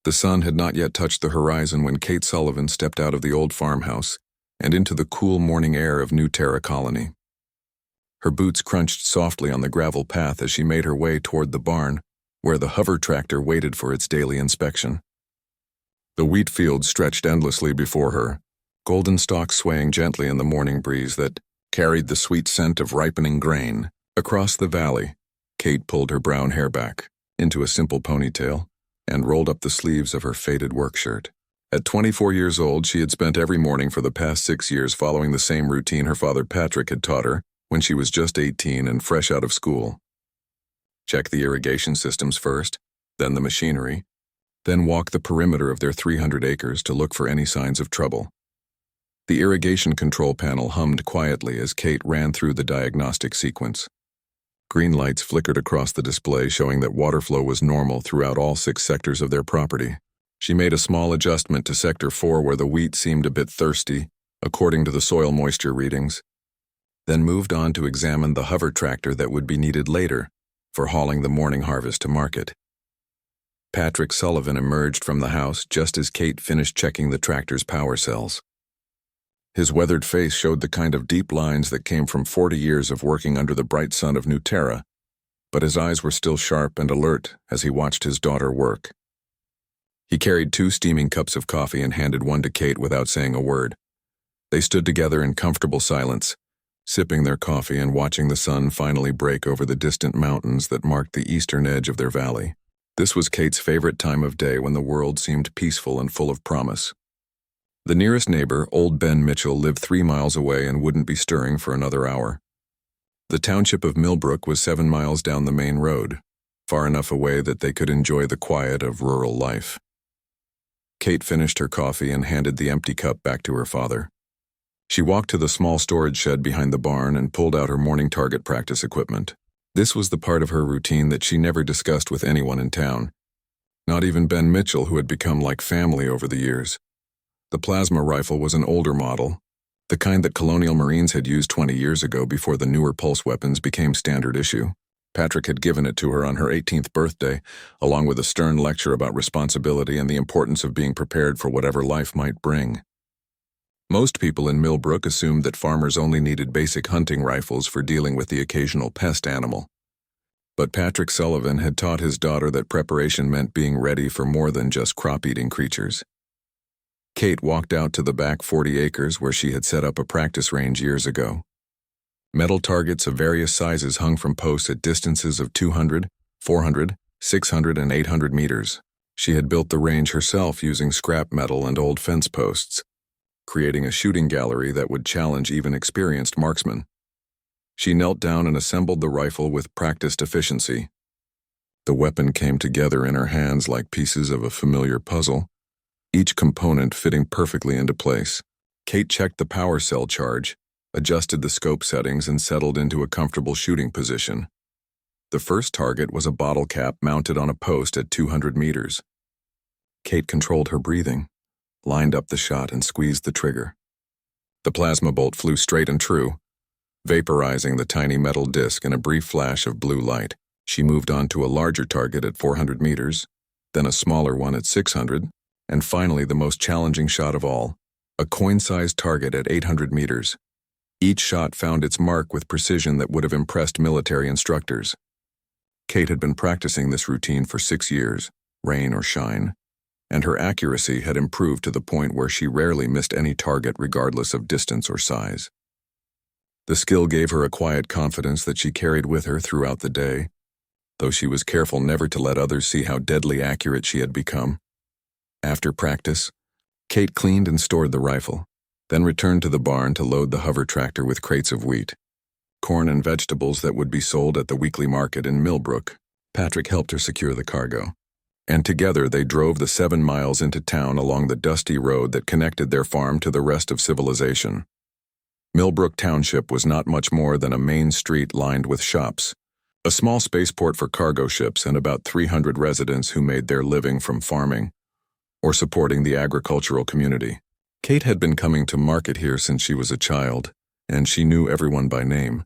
The sun had not yet touched the horizon when Kate Sullivan stepped out of the old farmhouse and into the cool morning air of New Terra Colony. Her boots crunched softly on the gravel path as she made her way toward the barn, where the hover tractor waited for its daily inspection. The wheat fields stretched endlessly before her, golden stalks swaying gently in the morning breeze that carried the sweet scent of ripening grain. Across the valley, Kate pulled her brown hair back into a simple ponytail and rolled up the sleeves of her faded work shirt. At 24 years old, she had spent every morning for the past 6 years following the same routine her father Patrick had taught her when she was just 18 and fresh out of school. Check the irrigation systems first, then the machinery, then walk the perimeter of their 300 acres to look for any signs of trouble. The irrigation control panel hummed quietly as Kate ran through the diagnostic sequence. Green lights flickered across the display, showing that water flow was normal throughout all 6 sectors of their property. She made a small adjustment to Sector 4 where the wheat seemed a bit thirsty, according to the soil moisture readings, then moved on to examine the hover tractor that would be needed later for hauling the morning harvest to market. Patrick Sullivan emerged from the house just as Kate finished checking the tractor's power cells. His weathered face showed the kind of deep lines that came from 40 years of working under the bright sun of New Terra, but his eyes were still sharp and alert as he watched his daughter work. He carried 2 steaming cups of coffee and handed one to Kate without saying a word. They stood together in comfortable silence, sipping their coffee and watching the sun finally break over the distant mountains that marked the eastern edge of their valley. This was Kate's favorite time of day when the world seemed peaceful and full of promise. The nearest neighbor, old Ben Mitchell, lived 3 miles away and wouldn't be stirring for another hour. The township of Millbrook was 7 miles down the main road, far enough away that they could enjoy the quiet of rural life. Kate finished her coffee and handed the empty cup back to her father. She walked to the small storage shed behind the barn and pulled out her morning target practice equipment. This was the part of her routine that she never discussed with anyone in town, not even Ben Mitchell, who had become like family over the years. The plasma rifle was an older model, the kind that Colonial Marines had used 20 years ago before the newer pulse weapons became standard issue. Patrick had given it to her on her 18th birthday, along with a stern lecture about responsibility and the importance of being prepared for whatever life might bring. Most people in Millbrook assumed that farmers only needed basic hunting rifles for dealing with the occasional pest animal. But Patrick Sullivan had taught his daughter that preparation meant being ready for more than just crop-eating creatures. Kate walked out to the back 40 acres where she had set up a practice range years ago. Metal targets of various sizes hung from posts at distances of 200, 400, 600, and 800 meters. She had built the range herself using scrap metal and old fence posts, creating a shooting gallery that would challenge even experienced marksmen. She knelt down and assembled the rifle with practiced efficiency. The weapon came together in her hands like pieces of a familiar puzzle, each component fitting perfectly into place. Kate checked the power cell charge, adjusted the scope settings, and settled into a comfortable shooting position. The first target was a bottle cap mounted on a post at 200 meters. Kate controlled her breathing, lined up the shot, and squeezed the trigger. The plasma bolt flew straight and true, vaporizing the tiny metal disc in a brief flash of blue light. She moved on to a larger target at 400 meters, then a smaller one at 600, and finally the most challenging shot of all, a coin-sized target at 800 meters. Each shot found its mark with precision that would have impressed military instructors. Kate had been practicing this routine for 6 years, rain or shine, and her accuracy had improved to the point where she rarely missed any target regardless of distance or size. The skill gave her a quiet confidence that she carried with her throughout the day, though she was careful never to let others see how deadly accurate she had become. After practice, Kate cleaned and stored the rifle, then returned to the barn to load the hover tractor with crates of wheat, corn, and vegetables that would be sold at the weekly market in Millbrook. Patrick helped her secure the cargo, and together they drove the 7 miles into town along the dusty road that connected their farm to the rest of civilization. Millbrook Township was not much more than a main street lined with shops, a small spaceport for cargo ships, and about 300 residents who made their living from farming or supporting the agricultural community. Kate had been coming to market here since she was a child, and she knew everyone by name.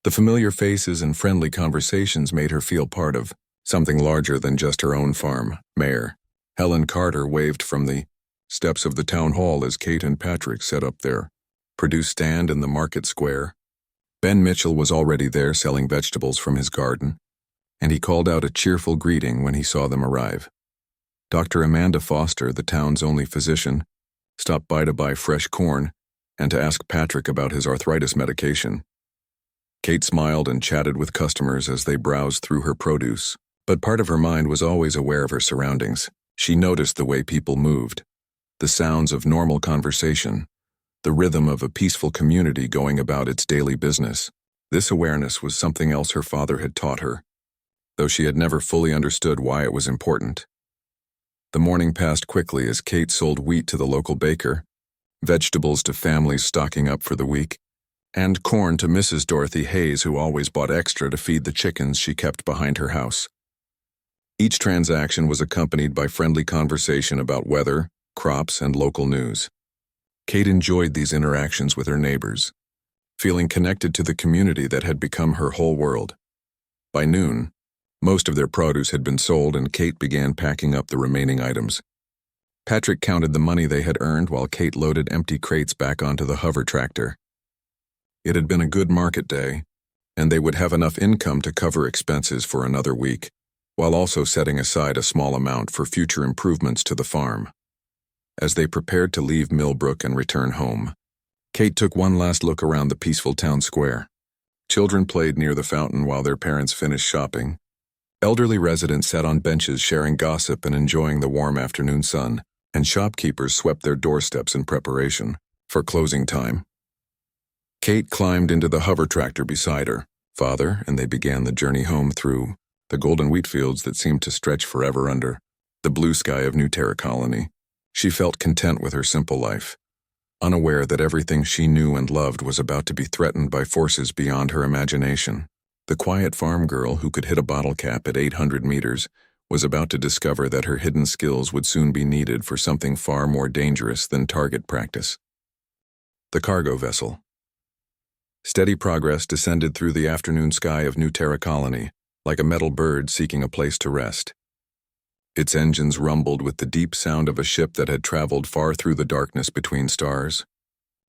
The familiar faces and friendly conversations made her feel part of something larger than just her own farm, Mayor. Helen Carter waved from the steps of the town hall as Kate and Patrick set up their produce stand in the market square. Ben Mitchell was already there selling vegetables from his garden, and he called out a cheerful greeting when he saw them arrive. Dr. Amanda Foster, the town's only physician, stopped by to buy fresh corn and to ask Patrick about his arthritis medication. Kate smiled and chatted with customers as they browsed through her produce, but part of her mind was always aware of her surroundings. She noticed the way people moved, the sounds of normal conversation, the rhythm of a peaceful community going about its daily business. This awareness was something else her father had taught her, though she had never fully understood why it was important. The morning passed quickly as Kate sold wheat to the local baker, vegetables to families stocking up for the week, and corn to Mrs. Dorothy Hayes, who always bought extra to feed the chickens she kept behind her house. Each transaction was accompanied by friendly conversation about weather, crops, and local news. Kate enjoyed these interactions with her neighbors, feeling connected to the community that had become her whole world. By noon, most of their produce had been sold, and Kate began packing up the remaining items. Patrick counted the money they had earned while Kate loaded empty crates back onto the hover tractor. It had been a good market day, and they would have enough income to cover expenses for another week, while also setting aside a small amount for future improvements to the farm. As they prepared to leave Millbrook and return home, Kate took one last look around the peaceful town square. Children played near the fountain while their parents finished shopping. Elderly residents sat on benches sharing gossip and enjoying the warm afternoon sun, and shopkeepers swept their doorsteps in preparation for closing time. Kate climbed into the hover tractor beside her father, and they began the journey home through the golden wheat fields that seemed to stretch forever under the blue sky of New Terra Colony. She felt content with her simple life, unaware that everything she knew and loved was about to be threatened by forces beyond her imagination. The quiet farm girl who could hit a bottle cap at 800 meters was about to discover that her hidden skills would soon be needed for something far more dangerous than target practice. The cargo vessel. Steady progress descended through the afternoon sky of New Terra Colony, like a metal bird seeking a place to rest. Its engines rumbled with the deep sound of a ship that had traveled far through the darkness between stars,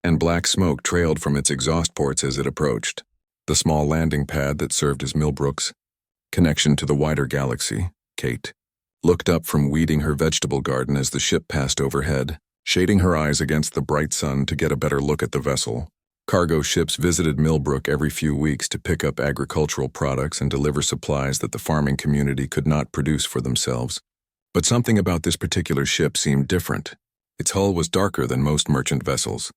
and black smoke trailed from its exhaust ports as it approached. The small landing pad that served as Millbrook's connection to the wider galaxy, Kate looked up from weeding her vegetable garden as the ship passed overhead, shading her eyes against the bright sun to get a better look at the vessel. Cargo ships visited Millbrook every few weeks to pick up agricultural products and deliver supplies that the farming community could not produce for themselves. But something about this particular ship seemed different. Its hull was darker than most merchant vessels,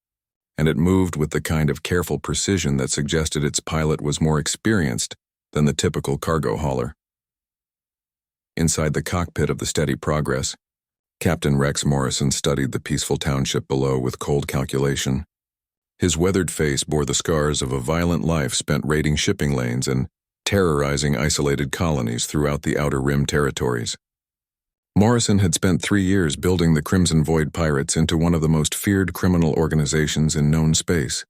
and it moved with the kind of careful precision that suggested its pilot was more experienced than the typical cargo hauler. Inside the cockpit of the Steady Progress, Captain Rex Morrison studied the peaceful township below with cold calculation. His weathered face bore the scars of a violent life spent raiding shipping lanes and terrorizing isolated colonies throughout the Outer Rim territories. Morrison had spent 3 years building the Crimson Void Pirates into one of the most feared criminal organizations in known space,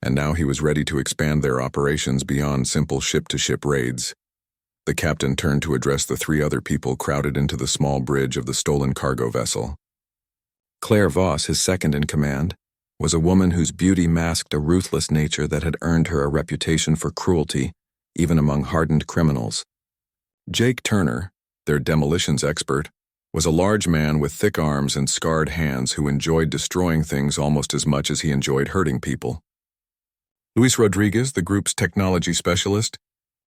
and now he was ready to expand their operations beyond simple ship-to-ship raids. The captain turned to address the 3 other people crowded into the small bridge of the stolen cargo vessel. Claire Voss, his second in command, was a woman whose beauty masked a ruthless nature that had earned her a reputation for cruelty, even among hardened criminals. Jake Turner, their demolitions expert, was a large man with thick arms and scarred hands who enjoyed destroying things almost as much as he enjoyed hurting people. Luis Rodriguez, the group's technology specialist,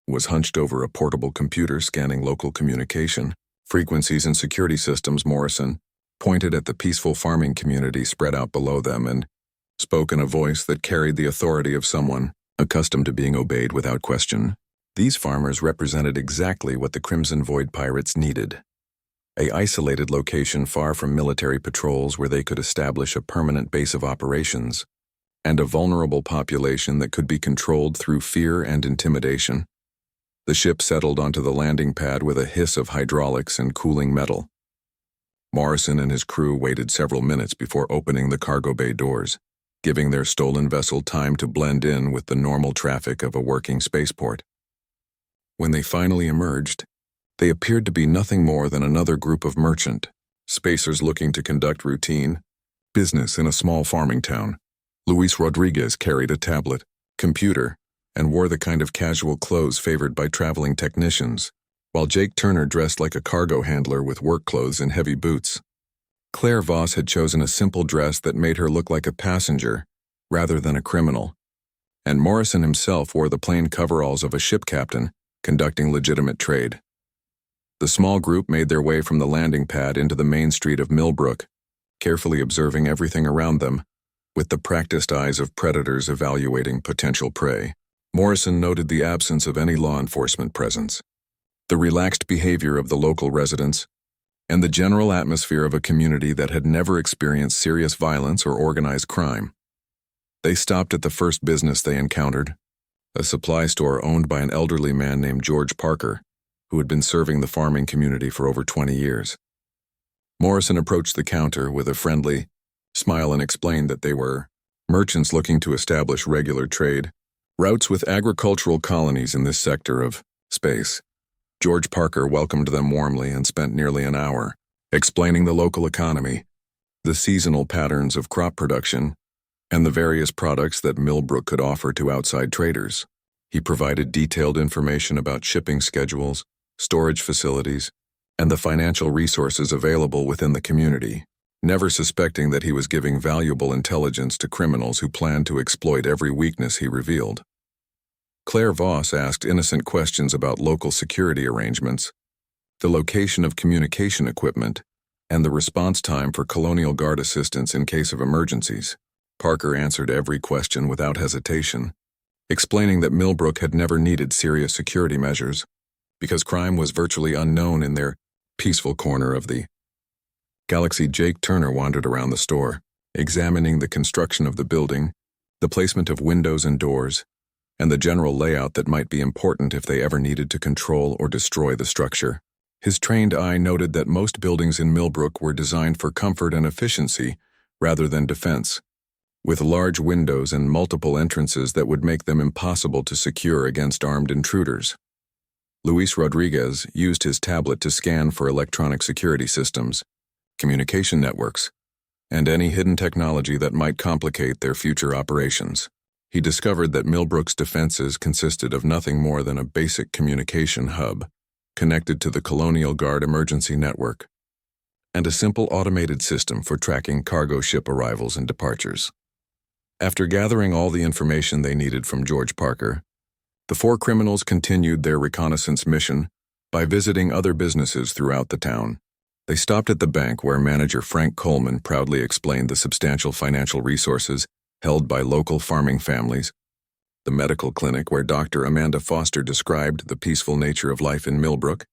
was hunched over a portable computer scanning local communication, frequencies and security systems. Morrison pointed at the peaceful farming community spread out below them and spoke in a voice that carried the authority of someone accustomed to being obeyed without question. These farmers represented exactly what the Crimson Void Pirates needed: an isolated location far from military patrols where they could establish a permanent base of operations, and a vulnerable population that could be controlled through fear and intimidation. The ship settled onto the landing pad with a hiss of hydraulics and cooling metal. Morrison and his crew waited several minutes before opening the cargo bay doors, giving their stolen vessel time to blend in with the normal traffic of a working spaceport. When they finally emerged, they appeared to be nothing more than another group of merchant, spacers looking to conduct routine business in a small farming town. Luis Rodriguez carried a tablet, computer, and wore the kind of casual clothes favored by traveling technicians, while Jake Turner dressed like a cargo handler with work clothes and heavy boots. Claire Voss had chosen a simple dress that made her look like a passenger rather than a criminal, and Morrison himself wore the plain coveralls of a ship captain conducting legitimate trade. The small group made their way from the landing pad into the main street of Millbrook, carefully observing everything around them, with the practiced eyes of predators evaluating potential prey. Morrison noted the absence of any law enforcement presence, the relaxed behavior of the local residents, and the general atmosphere of a community that had never experienced serious violence or organized crime. They stopped at the first business they encountered, a supply store owned by an elderly man named George Parker, who had been serving the farming community for over 20 years. Morrison approached the counter with a friendly smile and explained that they were merchants looking to establish regular trade routes with agricultural colonies in this sector of space. George Parker welcomed them warmly and spent nearly an hour explaining the local economy, the seasonal patterns of crop production, and the various products that Millbrook could offer to outside traders. He provided detailed information about shipping schedules, storage facilities, and the financial resources available within the community, never suspecting that he was giving valuable intelligence to criminals who planned to exploit every weakness he revealed. Claire Voss asked innocent questions about local security arrangements, the location of communication equipment, and the response time for Colonial Guard assistance in case of emergencies. Parker answered every question without hesitation, explaining that Millbrook had never needed serious security measures because crime was virtually unknown in their peaceful corner of the galaxy. Jake Turner wandered around the store, examining the construction of the building, the placement of windows and doors, and the general layout that might be important if they ever needed to control or destroy the structure. His trained eye noted that most buildings in Millbrook were designed for comfort and efficiency rather than defense, with large windows and multiple entrances that would make them impossible to secure against armed intruders. Luis Rodriguez used his tablet to scan for electronic security systems, communication networks, and any hidden technology that might complicate their future operations. He discovered that Millbrook's defenses consisted of nothing more than a basic communication hub connected to the Colonial Guard emergency network, and a simple automated system for tracking cargo ship arrivals and departures. After gathering all the information they needed from George Parker, the four criminals continued their reconnaissance mission by visiting other businesses throughout the town. They stopped at the bank where manager Frank Coleman proudly explained the substantial financial resources held by local farming families, the medical clinic where Dr. Amanda Foster described the peaceful nature of life in Millbrook,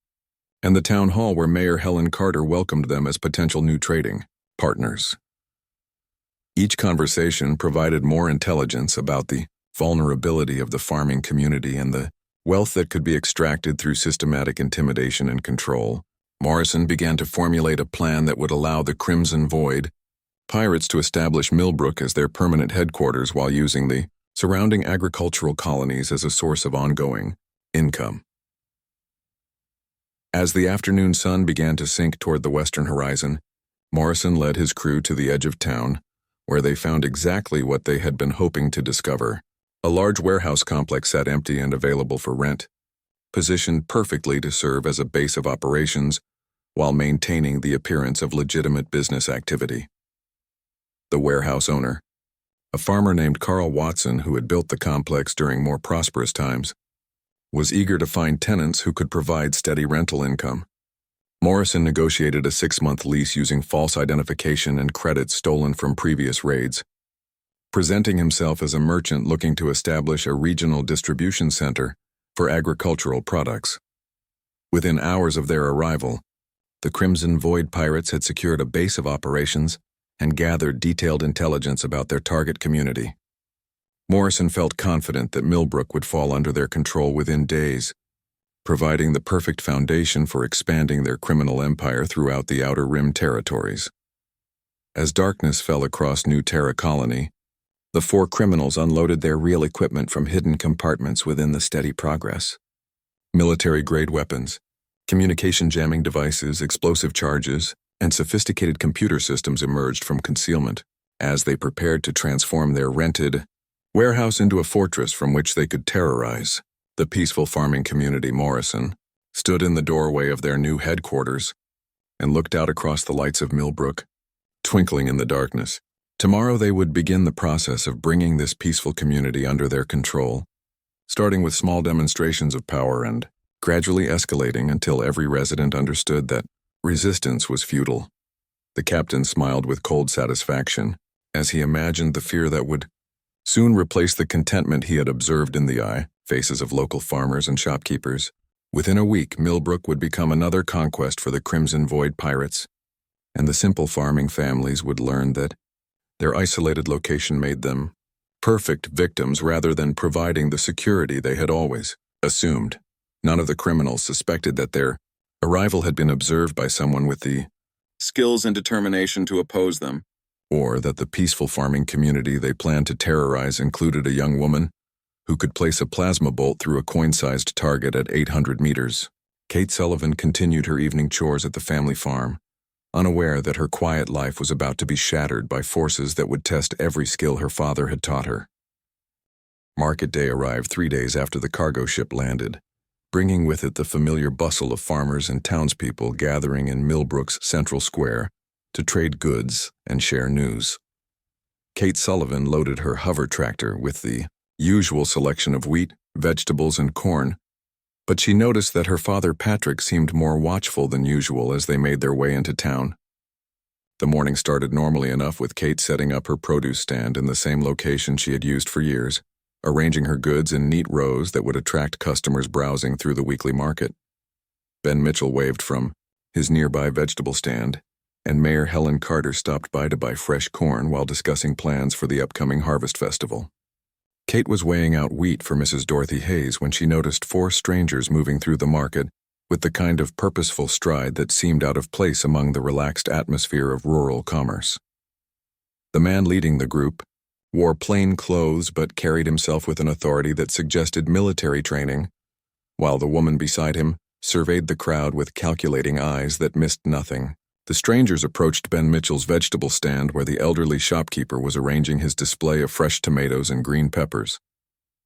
and the town hall where Mayor Helen Carter welcomed them as potential new trading partners. Each conversation provided more intelligence about the vulnerability of the farming community and the wealth that could be extracted through systematic intimidation and control. Morrison began to formulate a plan that would allow the Crimson Void pirates to establish Millbrook as their permanent headquarters while using the surrounding agricultural colonies as a source of ongoing income. As the afternoon sun began to sink toward the western horizon, Morrison led his crew to the edge of town, where they found exactly what they had been hoping to discover: a large warehouse complex sat empty and available for rent, positioned perfectly to serve as a base of operations while maintaining the appearance of legitimate business activity. The warehouse owner, a farmer named Carl Watson who had built the complex during more prosperous times, was eager to find tenants who could provide steady rental income. Morrison negotiated a 6-month lease using false identification and credits stolen from previous raids, presenting himself as a merchant looking to establish a regional distribution center for agricultural products. Within hours of their arrival, the Crimson Void pirates had secured a base of operations and gathered detailed intelligence about their target community. Morrison felt confident that Millbrook would fall under their control within days, providing the perfect foundation for expanding their criminal empire throughout the Outer Rim territories. As darkness fell across New Terra Colony, the four criminals unloaded their real equipment from hidden compartments within the steady progress. Military-grade weapons, communication jamming devices, explosive charges, and sophisticated computer systems emerged from concealment as they prepared to transform their rented warehouse into a fortress from which they could terrorize. The peaceful farming community Morrison stood in the doorway of their new headquarters and looked out across the lights of Millbrook, twinkling in the darkness. Tomorrow they would begin the process of bringing this peaceful community under their control, starting with small demonstrations of power and gradually escalating until every resident understood that resistance was futile. The captain smiled with cold satisfaction as he imagined the fear that would soon replace the contentment he had observed in the faces of local farmers and shopkeepers. Within a week, Millbrook would become another conquest for the Crimson Void pirates, and the simple farming families would learn that their isolated location made them perfect victims rather than providing the security they had always assumed. None of the criminals suspected that their arrival had been observed by someone with the skills and determination to oppose them, or that the peaceful farming community they planned to terrorize included a young woman who could place a plasma bolt through a coin-sized target at 800 meters. Kate Sullivan continued her evening chores at the family farm, unaware that her quiet life was about to be shattered by forces that would test every skill her father had taught her. Market day arrived 3 days after the cargo ship landed, bringing with it the familiar bustle of farmers and townspeople gathering in Millbrook's central square to trade goods and share news. Kate Sullivan loaded her hover tractor with the usual selection of wheat, vegetables, and corn, but she noticed that her father Patrick seemed more watchful than usual as they made their way into town. The morning started normally enough with Kate setting up her produce stand in the same location she had used for years, arranging her goods in neat rows that would attract customers browsing through the weekly market. Ben Mitchell waved from his nearby vegetable stand, and Mayor Helen Carter stopped by to buy fresh corn while discussing plans for the upcoming harvest festival. Kate was weighing out wheat for Mrs. Dorothy Hayes when she noticed 4 strangers moving through the market with the kind of purposeful stride that seemed out of place among the relaxed atmosphere of rural commerce. The man leading the group wore plain clothes but carried himself with an authority that suggested military training, while the woman beside him surveyed the crowd with calculating eyes that missed nothing. The strangers approached Ben Mitchell's vegetable stand where the elderly shopkeeper was arranging his display of fresh tomatoes and green peppers.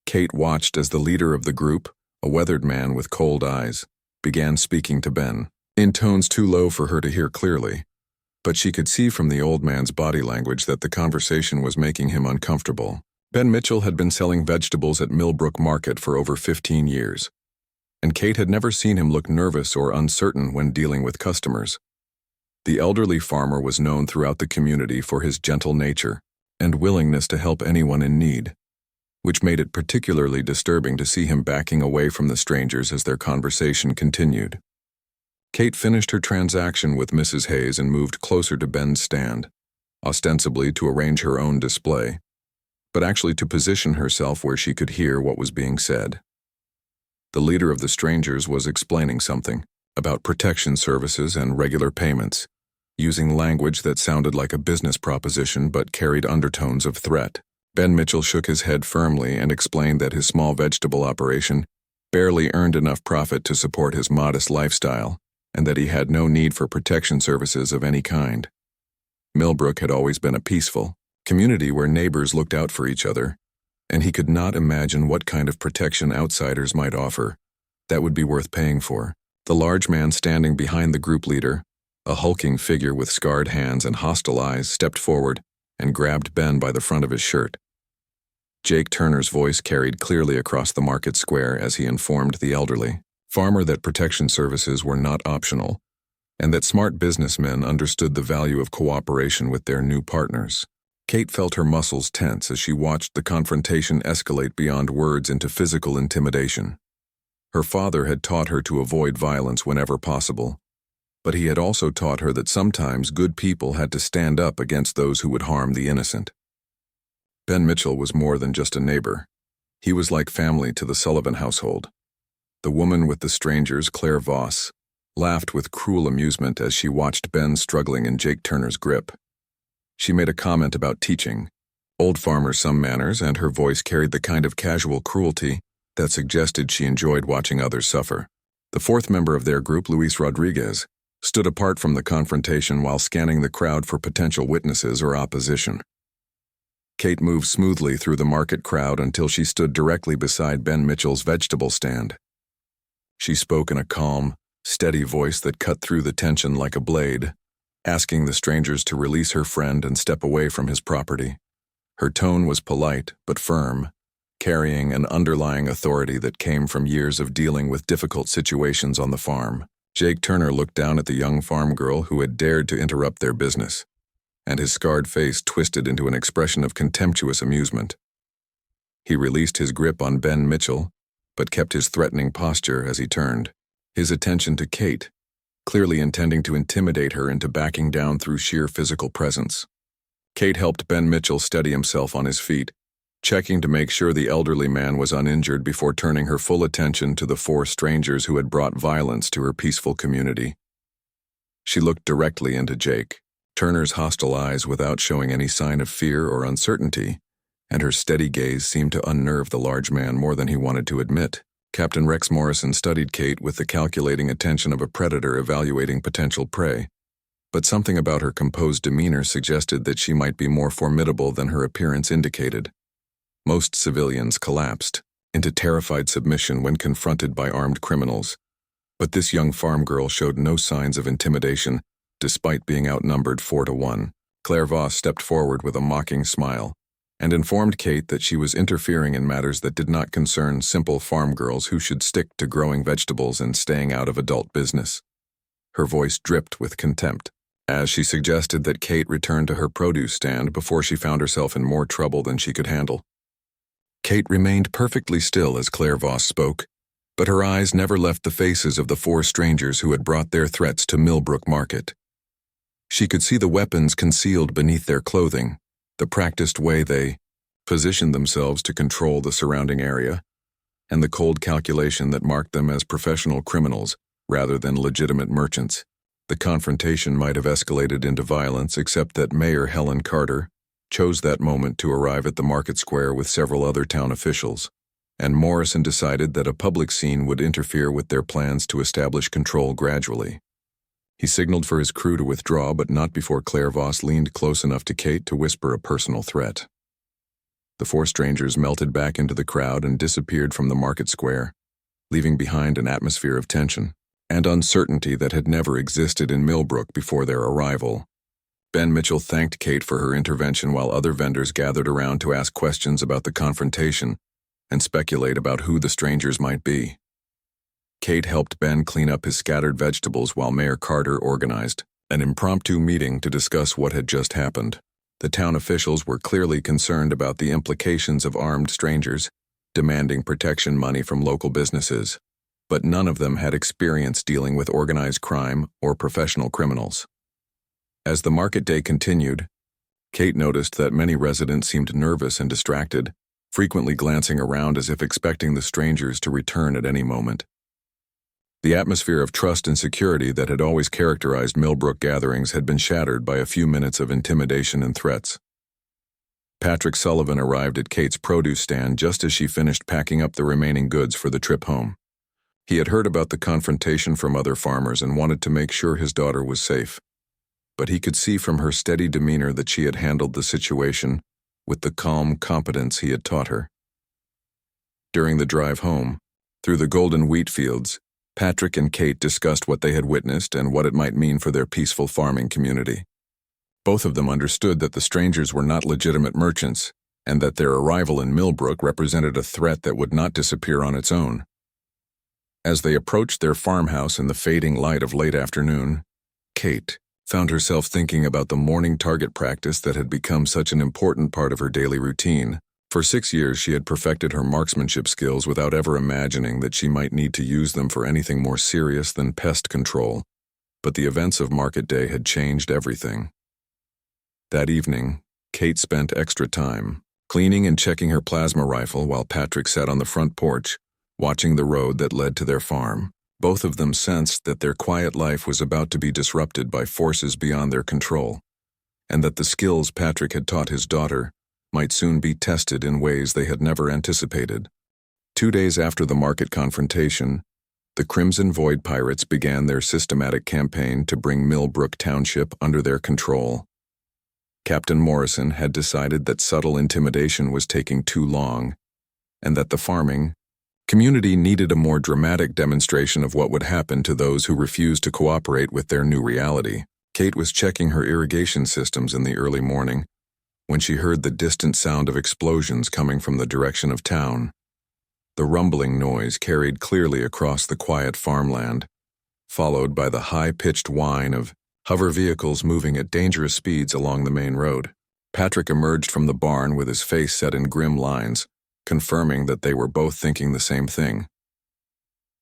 Kate watched as the leader of the group, a weathered man with cold eyes, began speaking to Ben, in tones too low for her to hear clearly, but she could see from the old man's body language that the conversation was making him uncomfortable. Ben Mitchell had been selling vegetables at Millbrook Market for over 15 years, and Kate had never seen him look nervous or uncertain when dealing with customers. The elderly farmer was known throughout the community for his gentle nature and willingness to help anyone in need, which made it particularly disturbing to see him backing away from the strangers as their conversation continued. Kate finished her transaction with Mrs. Hayes and moved closer to Ben's stand, ostensibly to arrange her own display, but actually to position herself where she could hear what was being said. The leader of the strangers was explaining something about protection services and regular payments, using language that sounded like a business proposition but carried undertones of threat. Ben Mitchell shook his head firmly and explained that his small vegetable operation barely earned enough profit to support his modest lifestyle, and that he had no need for protection services of any kind. Millbrook had always been a peaceful community where neighbors looked out for each other, and he could not imagine what kind of protection outsiders might offer that would be worth paying for. The large man standing behind the group leader, a hulking figure with scarred hands and hostile eyes, stepped forward and grabbed Ben by the front of his shirt. Jake Turner's voice carried clearly across the market square as he informed the elderly farmer that protection services were not optional, and that smart businessmen understood the value of cooperation with their new partners. Kate felt her muscles tense as she watched the confrontation escalate beyond words into physical intimidation. Her father had taught her to avoid violence whenever possible, but he had also taught her that sometimes good people had to stand up against those who would harm the innocent. Ben Mitchell was more than just a neighbor. He was like family to the Sullivan household. The woman with the strangers, Claire Voss, laughed with cruel amusement as she watched Ben struggling in Jake Turner's grip. She made a comment about teaching old farmers some manners, and her voice carried the kind of casual cruelty that suggested she enjoyed watching others suffer. The fourth member of their group, Luis Rodriguez, stood apart from the confrontation while scanning the crowd for potential witnesses or opposition. Kate moved smoothly through the market crowd until she stood directly beside Ben Mitchell's vegetable stand. She spoke in a calm, steady voice that cut through the tension like a blade, asking the strangers to release her friend and step away from his property. Her tone was polite but firm, carrying an underlying authority that came from years of dealing with difficult situations on the farm. Jake Turner looked down at the young farm girl who had dared to interrupt their business, and his scarred face twisted into an expression of contemptuous amusement. He released his grip on Ben Mitchell, but kept his threatening posture as he turned, his attention to Kate, clearly intending to intimidate her into backing down through sheer physical presence. Kate helped Ben Mitchell steady himself on his feet, checking to make sure the elderly man was uninjured before turning her full attention to the four strangers who had brought violence to her peaceful community. She looked directly into Jake Turner's hostile eyes without showing any sign of fear or uncertainty, and her steady gaze seemed to unnerve the large man more than he wanted to admit. Captain Rex Morrison studied Kate with the calculating attention of a predator evaluating potential prey, but something about her composed demeanor suggested that she might be more formidable than her appearance indicated. Most civilians collapsed into terrified submission when confronted by armed criminals, but this young farm girl showed no signs of intimidation, despite being outnumbered 4-1. Claire Voss stepped forward with a mocking smile and informed Kate that she was interfering in matters that did not concern simple farm girls who should stick to growing vegetables and staying out of adult business. Her voice dripped with contempt, as she suggested that Kate return to her produce stand before she found herself in more trouble than she could handle. Kate remained perfectly still as Claire Voss spoke, but her eyes never left the faces of the four strangers who had brought their threats to Millbrook Market. She could see the weapons concealed beneath their clothing, the practiced way they positioned themselves to control the surrounding area, and the cold calculation that marked them as professional criminals rather than legitimate merchants. The confrontation might have escalated into violence, except that Mayor Helen Carter chose that moment to arrive at the market square with several other town officials, and Morrison decided that a public scene would interfere with their plans to establish control gradually. He signaled for his crew to withdraw, but not before Claire Voss leaned close enough to Kate to whisper a personal threat. The four strangers melted back into the crowd and disappeared from the market square, leaving behind an atmosphere of tension and uncertainty that had never existed in Millbrook before their arrival. Ben Mitchell thanked Kate for her intervention while other vendors gathered around to ask questions about the confrontation and speculate about who the strangers might be. Kate helped Ben clean up his scattered vegetables while Mayor Carter organized an impromptu meeting to discuss what had just happened. The town officials were clearly concerned about the implications of armed strangers demanding protection money from local businesses, but none of them had experience dealing with organized crime or professional criminals. As the market day continued, Kate noticed that many residents seemed nervous and distracted, frequently glancing around as if expecting the strangers to return at any moment. The atmosphere of trust and security that had always characterized Millbrook gatherings had been shattered by a few minutes of intimidation and threats. Patrick Sullivan arrived at Kate's produce stand just as she finished packing up the remaining goods for the trip home. He had heard about the confrontation from other farmers and wanted to make sure his daughter was safe, but he could see from her steady demeanor that she had handled the situation with the calm competence he had taught her. During the drive home, through the golden wheat fields, Patrick and Kate discussed what they had witnessed and what it might mean for their peaceful farming community. Both of them understood that the strangers were not legitimate merchants, and that their arrival in Millbrook represented a threat that would not disappear on its own. As they approached their farmhouse in the fading light of late afternoon, Kate found herself thinking about the morning target practice that had become such an important part of her daily routine. For 6 years she had perfected her marksmanship skills without ever imagining that she might need to use them for anything more serious than pest control, but the events of market day had changed everything. That evening, Kate spent extra time cleaning and checking her plasma rifle while Patrick sat on the front porch, watching the road that led to their farm. Both of them sensed that their quiet life was about to be disrupted by forces beyond their control, and that the skills Patrick had taught his daughter might soon be tested in ways they had never anticipated. 2 days after the market confrontation, The Crimson Void Pirates began their systematic campaign to bring Millbrook Township under their control. Captain Morrison had decided that subtle intimidation was taking too long, and that the farming community needed a more dramatic demonstration of what would happen to those who refused to cooperate with their new reality. Kate was checking her irrigation systems in the early morning when she heard the distant sound of explosions coming from the direction of town. The rumbling noise carried clearly across the quiet farmland, followed by the high-pitched whine of hover vehicles moving at dangerous speeds along the main road. Patrick emerged from the barn with his face set in grim lines, confirming that they were both thinking the same thing.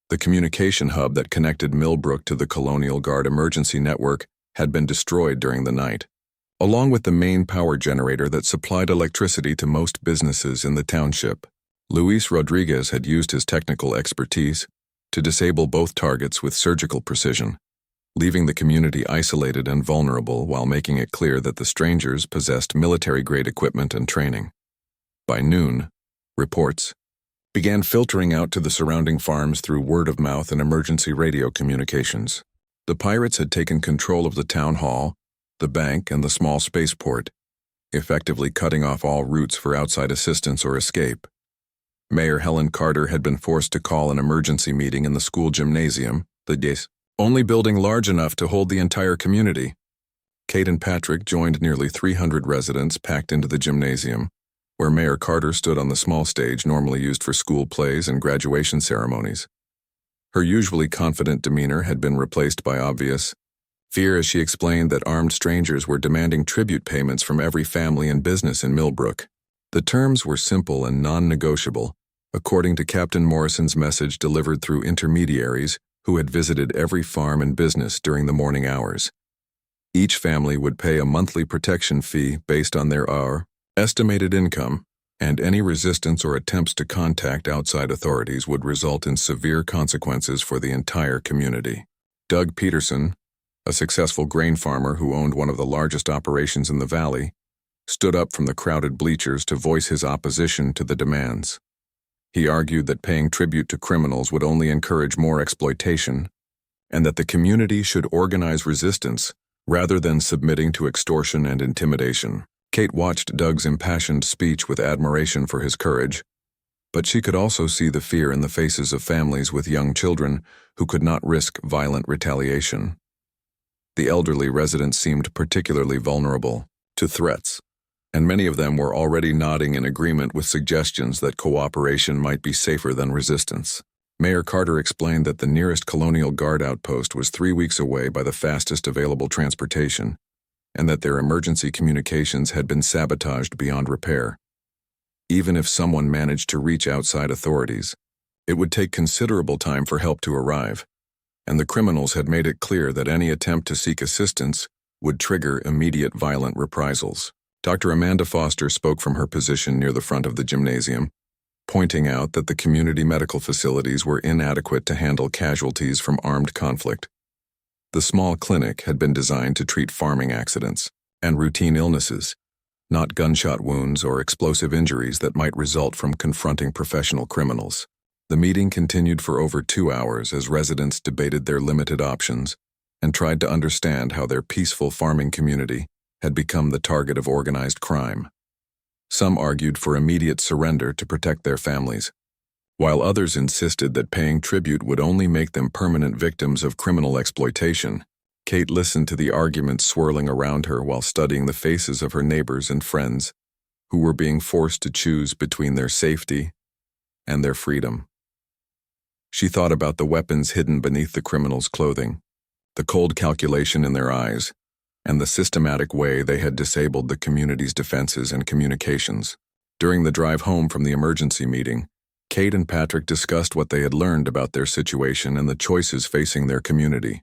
The communication hub that connected Millbrook to the Colonial Guard emergency network had been destroyed during the night, along with the main power generator that supplied electricity to most businesses in the township. Luis Rodriguez had used his technical expertise to disable both targets with surgical precision, leaving the community isolated and vulnerable while making it clear that the strangers possessed military-grade equipment and training. By noon, reports began filtering out to the surrounding farms through word-of-mouth and emergency radio communications. The pirates had taken control of the town hall, the bank, and the small spaceport, effectively cutting off all routes for outside assistance or escape. Mayor Helen Carter had been forced to call an emergency meeting in the school gymnasium, the only building large enough to hold the entire community. Kate and Patrick joined nearly 300 residents packed into the gymnasium, where Mayor Carter stood on the small stage normally used for school plays and graduation ceremonies. Her usually confident demeanor had been replaced by obvious fear as she explained that armed strangers were demanding tribute payments from every family and business in Millbrook. The terms were simple and non-negotiable, according to Captain Morrison's message delivered through intermediaries who had visited every farm and business during the morning hours. Each family would pay a monthly protection fee based on their estimated income, and any resistance or attempts to contact outside authorities would result in severe consequences for the entire community. Doug Peterson, a successful grain farmer who owned one of the largest operations in the valley, stood up from the crowded bleachers to voice his opposition to the demands. He argued that paying tribute to criminals would only encourage more exploitation, and that the community should organize resistance rather than submitting to extortion and intimidation. Kate watched Doug's impassioned speech with admiration for his courage, but she could also see the fear in the faces of families with young children who could not risk violent retaliation. The elderly residents seemed particularly vulnerable to threats, and many of them were already nodding in agreement with suggestions that cooperation might be safer than resistance. Mayor Carter explained that the nearest Colonial Guard outpost was 3 weeks away by the fastest available transportation, and that their emergency communications had been sabotaged beyond repair. Even if someone managed to reach outside authorities, it would take considerable time for help to arrive, and the criminals had made it clear that any attempt to seek assistance would trigger immediate violent reprisals. Dr. Amanda Foster spoke from her position near the front of the gymnasium, pointing out that the community medical facilities were inadequate to handle casualties from armed conflict. The small clinic had been designed to treat farming accidents and routine illnesses, not gunshot wounds or explosive injuries that might result from confronting professional criminals. The meeting continued for over 2 hours as residents debated their limited options and tried to understand how their peaceful farming community had become the target of organized crime. Some argued for immediate surrender to protect their families, while others insisted that paying tribute would only make them permanent victims of criminal exploitation. Kate listened to the arguments swirling around her while studying the faces of her neighbors and friends who were being forced to choose between their safety and their freedom. She thought about the weapons hidden beneath the criminals' clothing, the cold calculation in their eyes, and the systematic way they had disabled the community's defenses and communications. During the drive home from the emergency meeting, Kate and Patrick discussed what they had learned about their situation and the choices facing their community.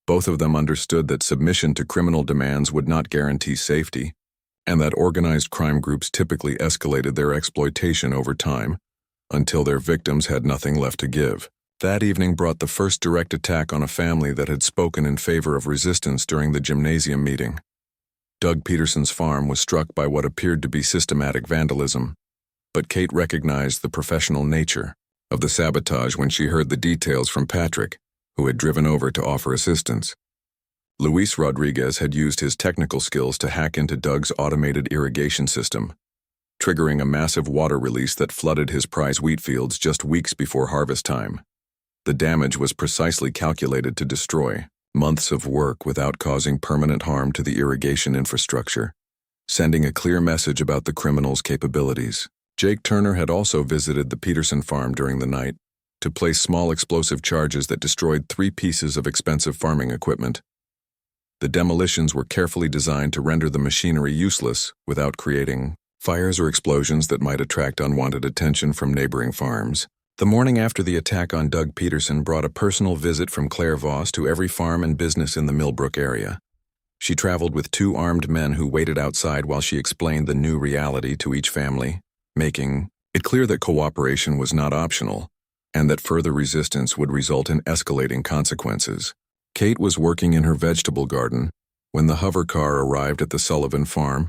Both of them understood that submission to criminal demands would not guarantee safety, and that organized crime groups typically escalated their exploitation over time, until their victims had nothing left to give. That evening brought the first direct attack on a family that had spoken in favor of resistance during the gymnasium meeting. Doug Peterson's farm was struck by what appeared to be systematic vandalism, but Kate recognized the professional nature of the sabotage when she heard the details from Patrick, who had driven over to offer assistance. Luis Rodriguez had used his technical skills to hack into Doug's automated irrigation system, triggering a massive water release that flooded his prize wheat fields just weeks before harvest time. The damage was precisely calculated to destroy months of work without causing permanent harm to the irrigation infrastructure, sending a clear message about the criminals' capabilities. Jake Turner had also visited the Peterson farm during the night to place small explosive charges that destroyed 3 pieces of expensive farming equipment. The demolitions were carefully designed to render the machinery useless without creating fires or explosions that might attract unwanted attention from neighboring farms. The morning after the attack on Doug Peterson brought a personal visit from Claire Voss to every farm and business in the Millbrook area. She traveled with 2 armed men who waited outside while she explained the new reality to each family, making it clear that cooperation was not optional and that further resistance would result in escalating consequences. Kate was working in her vegetable garden when the hover car arrived at the Sullivan farm,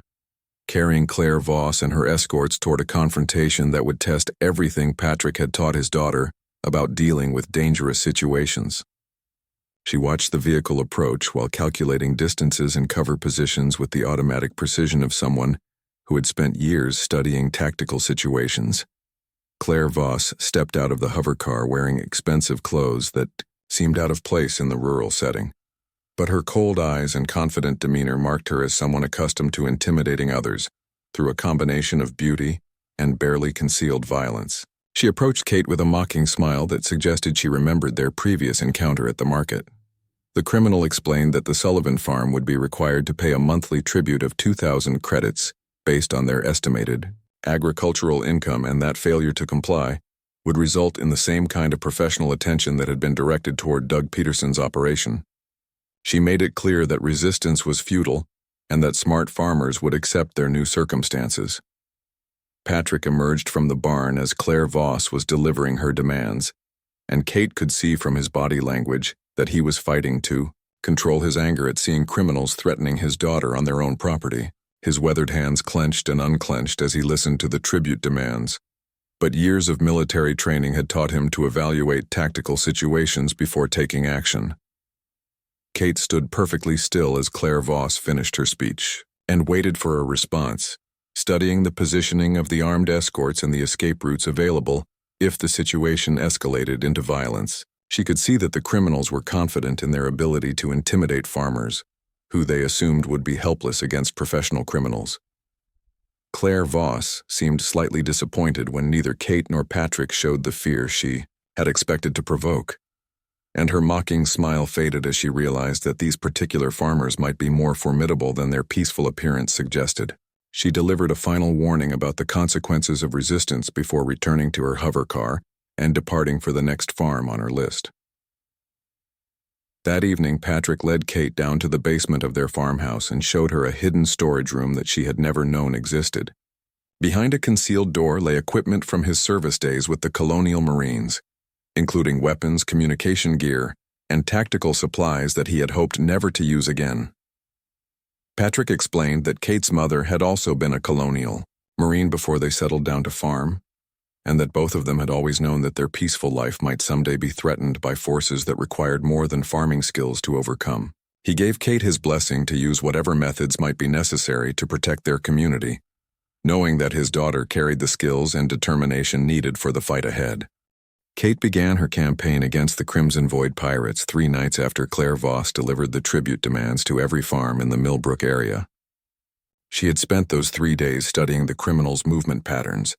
carrying Claire Voss and her escorts toward a confrontation that would test everything Patrick had taught his daughter about dealing with dangerous situations. She watched the vehicle approach while calculating distances and cover positions with the automatic precision of someone who had spent years studying tactical situations. Claire Voss stepped out of the hover car wearing expensive clothes that seemed out of place in the rural setting, but her cold eyes and confident demeanor marked her as someone accustomed to intimidating others through a combination of beauty and barely concealed violence. She approached Kate with a mocking smile that suggested she remembered their previous encounter at the market. The criminal explained that the Sullivan farm would be required to pay a monthly tribute of 2,000 credits based on their estimated agricultural income, and that failure to comply would result in the same kind of professional attention that had been directed toward Doug Peterson's operation. She made it clear that resistance was futile and that smart farmers would accept their new circumstances. Patrick emerged from the barn as Claire Voss was delivering her demands, and Kate could see from his body language that he was fighting to control his anger at seeing criminals threatening his daughter on their own property. His weathered hands clenched and unclenched as he listened to the tribute demands. But years of military training had taught him to evaluate tactical situations before taking action. Kate stood perfectly still as Claire Voss finished her speech and waited for a response, studying the positioning of the armed escorts and the escape routes available if the situation escalated into violence. She could see that the criminals were confident in their ability to intimidate farmers, who they assumed would be helpless against professional criminals. Claire Voss seemed slightly disappointed when neither Kate nor Patrick showed the fear she had expected to provoke, and her mocking smile faded as she realized that these particular farmers might be more formidable than their peaceful appearance suggested. She delivered a final warning about the consequences of resistance before returning to her hover car and departing for the next farm on her list. That evening, Patrick led Kate down to the basement of their farmhouse and showed her a hidden storage room that she had never known existed. Behind a concealed door lay equipment from his service days with the Colonial Marines, including weapons, communication gear, and tactical supplies that he had hoped never to use again. Patrick explained that Kate's mother had also been a Colonial Marine before they settled down to farm, and that both of them had always known that their peaceful life might someday be threatened by forces that required more than farming skills to overcome. He gave Kate his blessing to use whatever methods might be necessary to protect their community, knowing that his daughter carried the skills and determination needed for the fight ahead. Kate began her campaign against the Crimson Void pirates 3 nights after Claire Voss delivered the tribute demands to every farm in the Millbrook area. She had spent those 3 days studying the criminals' movement patterns,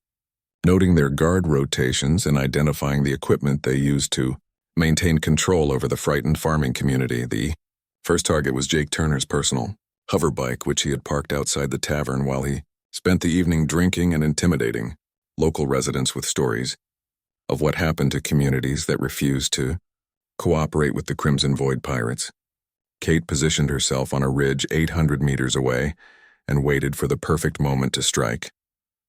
noting their guard rotations and identifying the equipment they used to maintain control over the frightened farming community. The first target was Jake Turner's personal hover bike, which he had parked outside the tavern while he spent the evening drinking and intimidating local residents with stories of what happened to communities that refused to cooperate with the Crimson Void pirates. Kate positioned herself on a ridge 800 meters away and waited for the perfect moment to strike.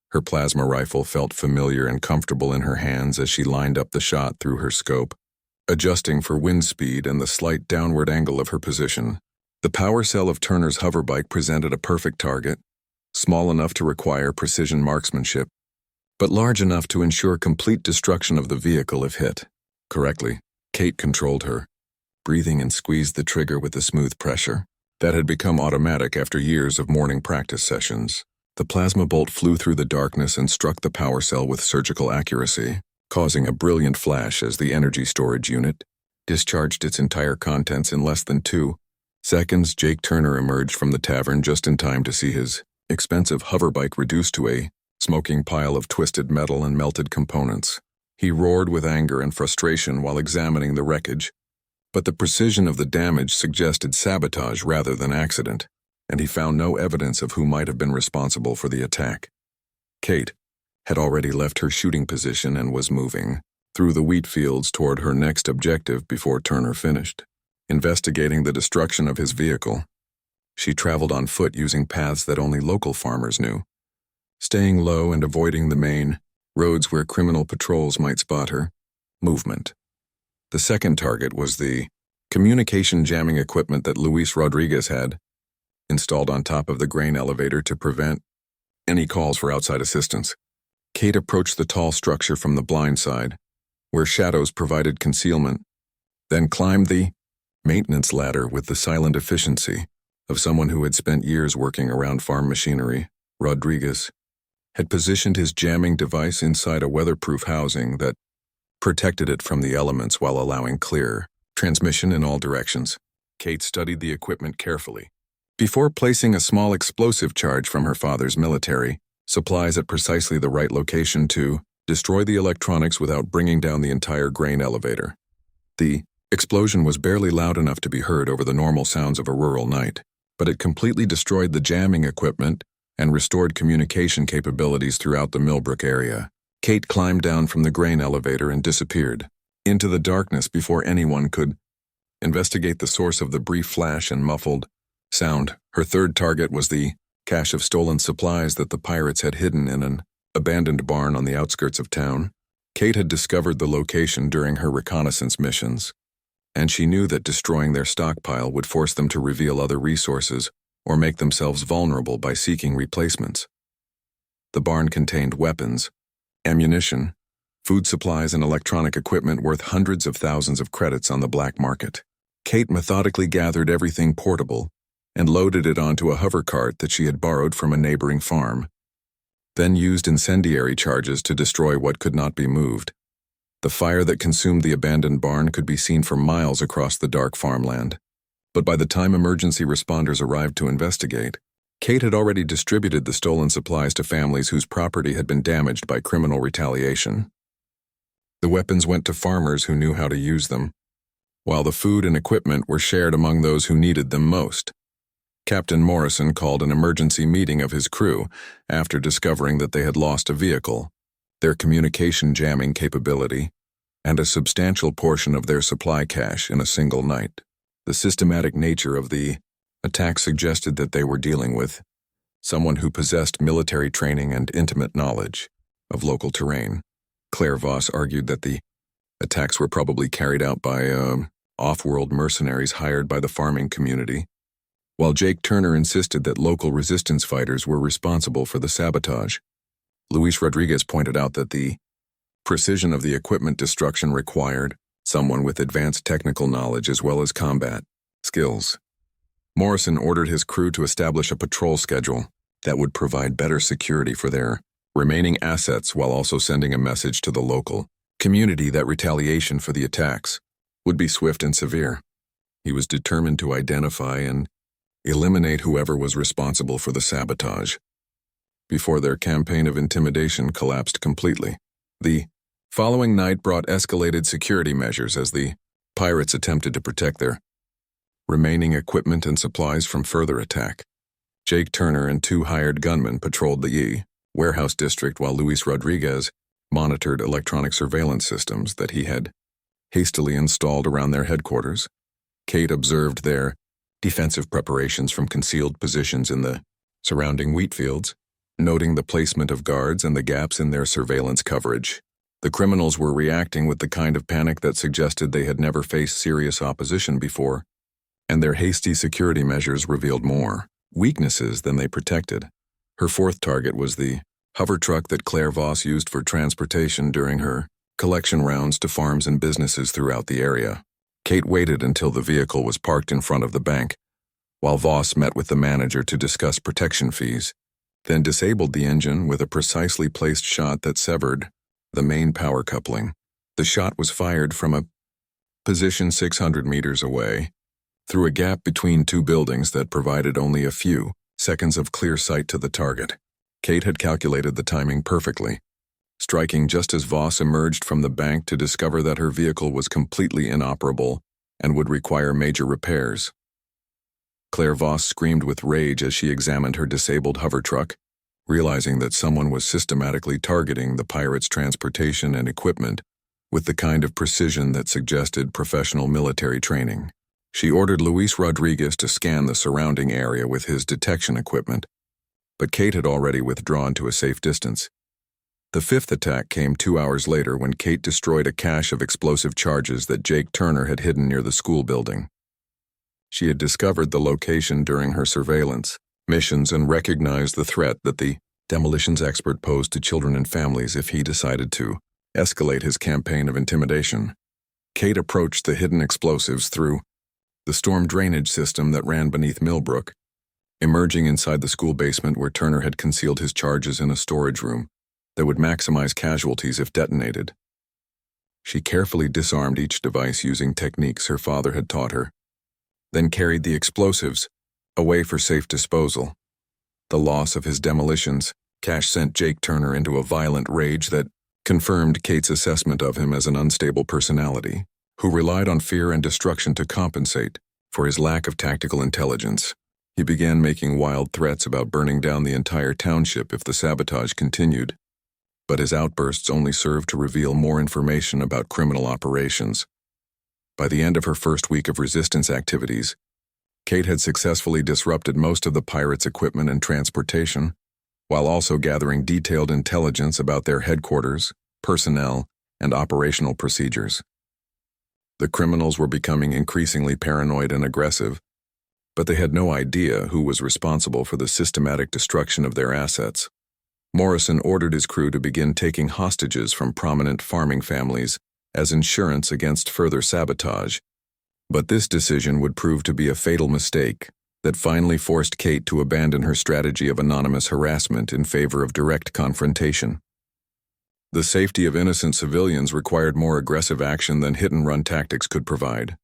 Her plasma rifle felt familiar and comfortable in her hands as she lined up the shot through her scope, adjusting for wind speed and the slight downward angle of her position. The power cell of Turner's hoverbike presented a perfect target, small enough to require precision marksmanship, but large enough to ensure complete destruction of the vehicle if hit. Correctly, Kate controlled her, breathing and squeezed the trigger with a smooth pressure that had become automatic after years of morning practice sessions. The plasma bolt flew through the darkness and struck the power cell with surgical accuracy, causing a brilliant flash as the energy storage unit discharged its entire contents in less than 2 seconds. Jake Turner emerged from the tavern just in time to see his expensive hoverbike reduced to a smoking pile of twisted metal and melted components. He roared with anger and frustration while examining the wreckage, but the precision of the damage suggested sabotage rather than accident, and he found no evidence of who might have been responsible for the attack. Kate had already left her shooting position and was moving through the wheat fields toward her next objective before Turner finished investigating the destruction of his vehicle. She traveled on foot using paths that only local farmers knew, staying low and avoiding the main roads where criminal patrols might spot her movement. The second target was the communication jamming equipment that Luis Rodriguez had installed on top of the grain elevator to prevent any calls for outside assistance. Kate approached the tall structure from the blind side, where shadows provided concealment, then climbed the maintenance ladder with the silent efficiency of someone who had spent years working around farm machinery. Rodriguez had positioned his jamming device inside a weatherproof housing that protected it from the elements while allowing clear transmission in all directions. Kate studied the equipment carefully before placing a small explosive charge from her father's military supplies at precisely the right location to destroy the electronics without bringing down the entire grain elevator. The explosion was barely loud enough to be heard over the normal sounds of a rural night, but it completely destroyed the jamming equipment and restored communication capabilities throughout the Millbrook area. Kate climbed down from the grain elevator and disappeared into the darkness before anyone could investigate the source of the brief flash and muffled sound. Her third target was the cache of stolen supplies that the pirates had hidden in an abandoned barn on the outskirts of town. Kate had discovered the location during her reconnaissance missions, and she knew that destroying their stockpile would force them to reveal other resources or make themselves vulnerable by seeking replacements. The barn contained weapons, ammunition, food supplies, and electronic equipment worth hundreds of thousands of credits on the black market. Kate methodically gathered everything portable and loaded it onto a hover cart that she had borrowed from a neighboring farm, then used incendiary charges to destroy what could not be moved. The fire that consumed the abandoned barn could be seen for miles across the dark farmland. But by the time emergency responders arrived to investigate, Kate had already distributed the stolen supplies to families whose property had been damaged by criminal retaliation. The weapons went to farmers who knew how to use them, while the food and equipment were shared among those who needed them most. Captain Morrison called an emergency meeting of his crew after discovering that they had lost a vehicle, their communication jamming capability, and a substantial portion of their supply cache in a single night. The systematic nature of the attack suggested that they were dealing with someone who possessed military training and intimate knowledge of local terrain. Claire Voss argued that the attacks were probably carried out by off-world mercenaries hired by the farming community, while Jake Turner insisted that local resistance fighters were responsible for the sabotage. Luis Rodriguez pointed out that the precision of the equipment destruction required someone with advanced technical knowledge as well as combat skills. Morrison ordered his crew to establish a patrol schedule that would provide better security for their remaining assets while also sending a message to the local community that retaliation for the attacks would be swift and severe. He was determined to identify and eliminate whoever was responsible for the sabotage before their campaign of intimidation collapsed completely. The following night brought escalated security measures as the pirates attempted to protect their remaining equipment and supplies from further attack. Jake Turner and 2 hired gunmen patrolled the warehouse district while Luis Rodriguez monitored electronic surveillance systems that he had hastily installed around their headquarters. Kate observed their defensive preparations from concealed positions in the surrounding wheat fields, noting the placement of guards and the gaps in their surveillance coverage. The criminals were reacting with the kind of panic that suggested they had never faced serious opposition before, and their hasty security measures revealed more weaknesses than they protected. Her fourth target was the hover truck that Claire Voss used for transportation during her collection rounds to farms and businesses throughout the area. Kate waited until the vehicle was parked in front of the bank, while Voss met with the manager to discuss protection fees, then disabled the engine with a precisely placed shot that severed the main power coupling. The shot was fired from a position 600 meters away, through a gap between two buildings that provided only a few seconds of clear sight to the target. Kate had calculated the timing perfectly, striking just as Voss emerged from the bank to discover that her vehicle was completely inoperable and would require major repairs. Claire Voss screamed with rage as she examined her disabled hover truck, realizing that someone was systematically targeting the pirates' transportation and equipment with the kind of precision that suggested professional military training. She ordered Luis Rodriguez to scan the surrounding area with his detection equipment, but Kate had already withdrawn to a safe distance. The fifth attack came 2 hours later when Kate destroyed a cache of explosive charges that Jake Turner had hidden near the school building. She had discovered the location during her surveillance missions and recognized the threat that the demolitions expert posed to children and families if he decided to escalate his campaign of intimidation. Kate approached the hidden explosives through the storm drainage system that ran beneath Millbrook, emerging inside the school basement where Turner had concealed his charges in a storage room that would maximize casualties if detonated. She carefully disarmed each device using techniques her father had taught her, then carried the explosives away for safe disposal. The loss of his demolitions cache sent Jake Turner into a violent rage that confirmed Kate's assessment of him as an unstable personality, who relied on fear and destruction to compensate for his lack of tactical intelligence. He began making wild threats about burning down the entire township if the sabotage continued, but his outbursts only served to reveal more information about criminal operations. By the end of her first week of resistance activities, Kate had successfully disrupted most of the pirates' equipment and transportation, while also gathering detailed intelligence about their headquarters, personnel, and operational procedures. The criminals were becoming increasingly paranoid and aggressive, but they had no idea who was responsible for the systematic destruction of their assets. Morrison ordered his crew to begin taking hostages from prominent farming families as insurance against further sabotage, but this decision would prove to be a fatal mistake that finally forced Kate to abandon her strategy of anonymous harassment in favor of direct confrontation. The safety of innocent civilians required more aggressive action than hit-and-run tactics could provide.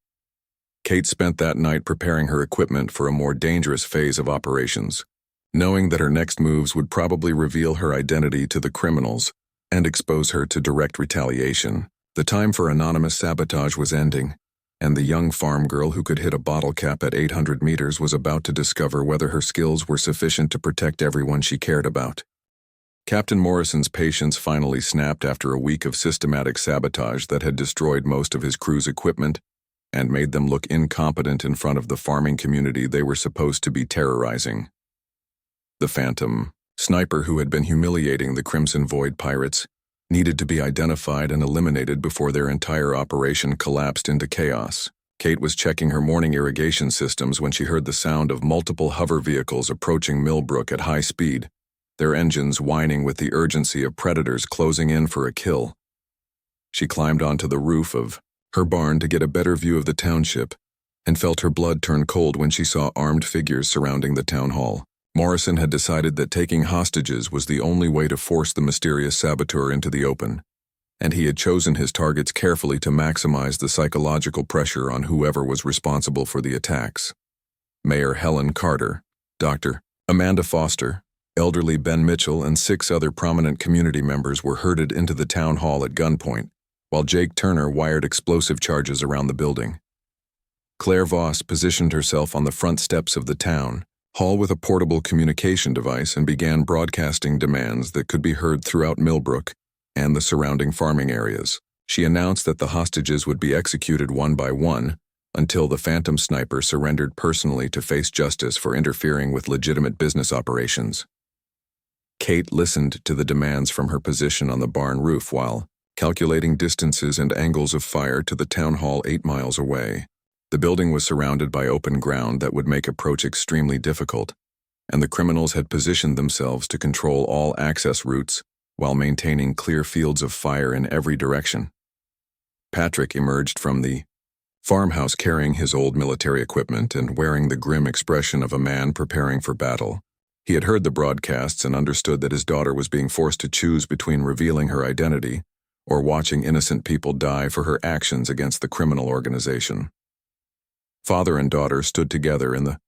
Kate spent that night preparing her equipment for a more dangerous phase of operations, knowing that her next moves would probably reveal her identity to the criminals and expose her to direct retaliation. The time for anonymous sabotage was ending, and the young farm girl who could hit a bottle cap at 800 meters was about to discover whether her skills were sufficient to protect everyone she cared about. Captain Morrison's patience finally snapped after a week of systematic sabotage that had destroyed most of his crew's equipment and made them look incompetent in front of the farming community they were supposed to be terrorizing. The phantom sniper who had been humiliating the Crimson Void pirates needed to be identified and eliminated before their entire operation collapsed into chaos. Kate was checking her morning irrigation systems when she heard the sound of multiple hover vehicles approaching Millbrook at high speed, their engines whining with the urgency of predators closing in for a kill. She climbed onto the roof of her barn to get a better view of the township and felt her blood turn cold when she saw armed figures surrounding the town hall. Morrison had decided that taking hostages was the only way to force the mysterious saboteur into the open, and he had chosen his targets carefully to maximize the psychological pressure on whoever was responsible for the attacks. Mayor Helen Carter, Dr. Amanda Foster, elderly Ben Mitchell, and 6 other prominent community members were herded into the town hall at gunpoint, while Jake Turner wired explosive charges around the building. Claire Voss positioned herself on the front steps of the town hall with a portable communication device and began broadcasting demands that could be heard throughout Millbrook and the surrounding farming areas. She announced that the hostages would be executed one by one until the phantom sniper surrendered personally to face justice for interfering with legitimate business operations. Kate listened to the demands from her position on the barn roof while calculating distances and angles of fire to the town hall 8 miles away. The building was surrounded by open ground that would make approach extremely difficult, and the criminals had positioned themselves to control all access routes while maintaining clear fields of fire in every direction. Patrick emerged from the farmhouse carrying his old military equipment and wearing the grim expression of a man preparing for battle. He had heard the broadcasts and understood that his daughter was being forced to choose between revealing her identity or watching innocent people die for her actions against the criminal organization. Father and daughter stood together in the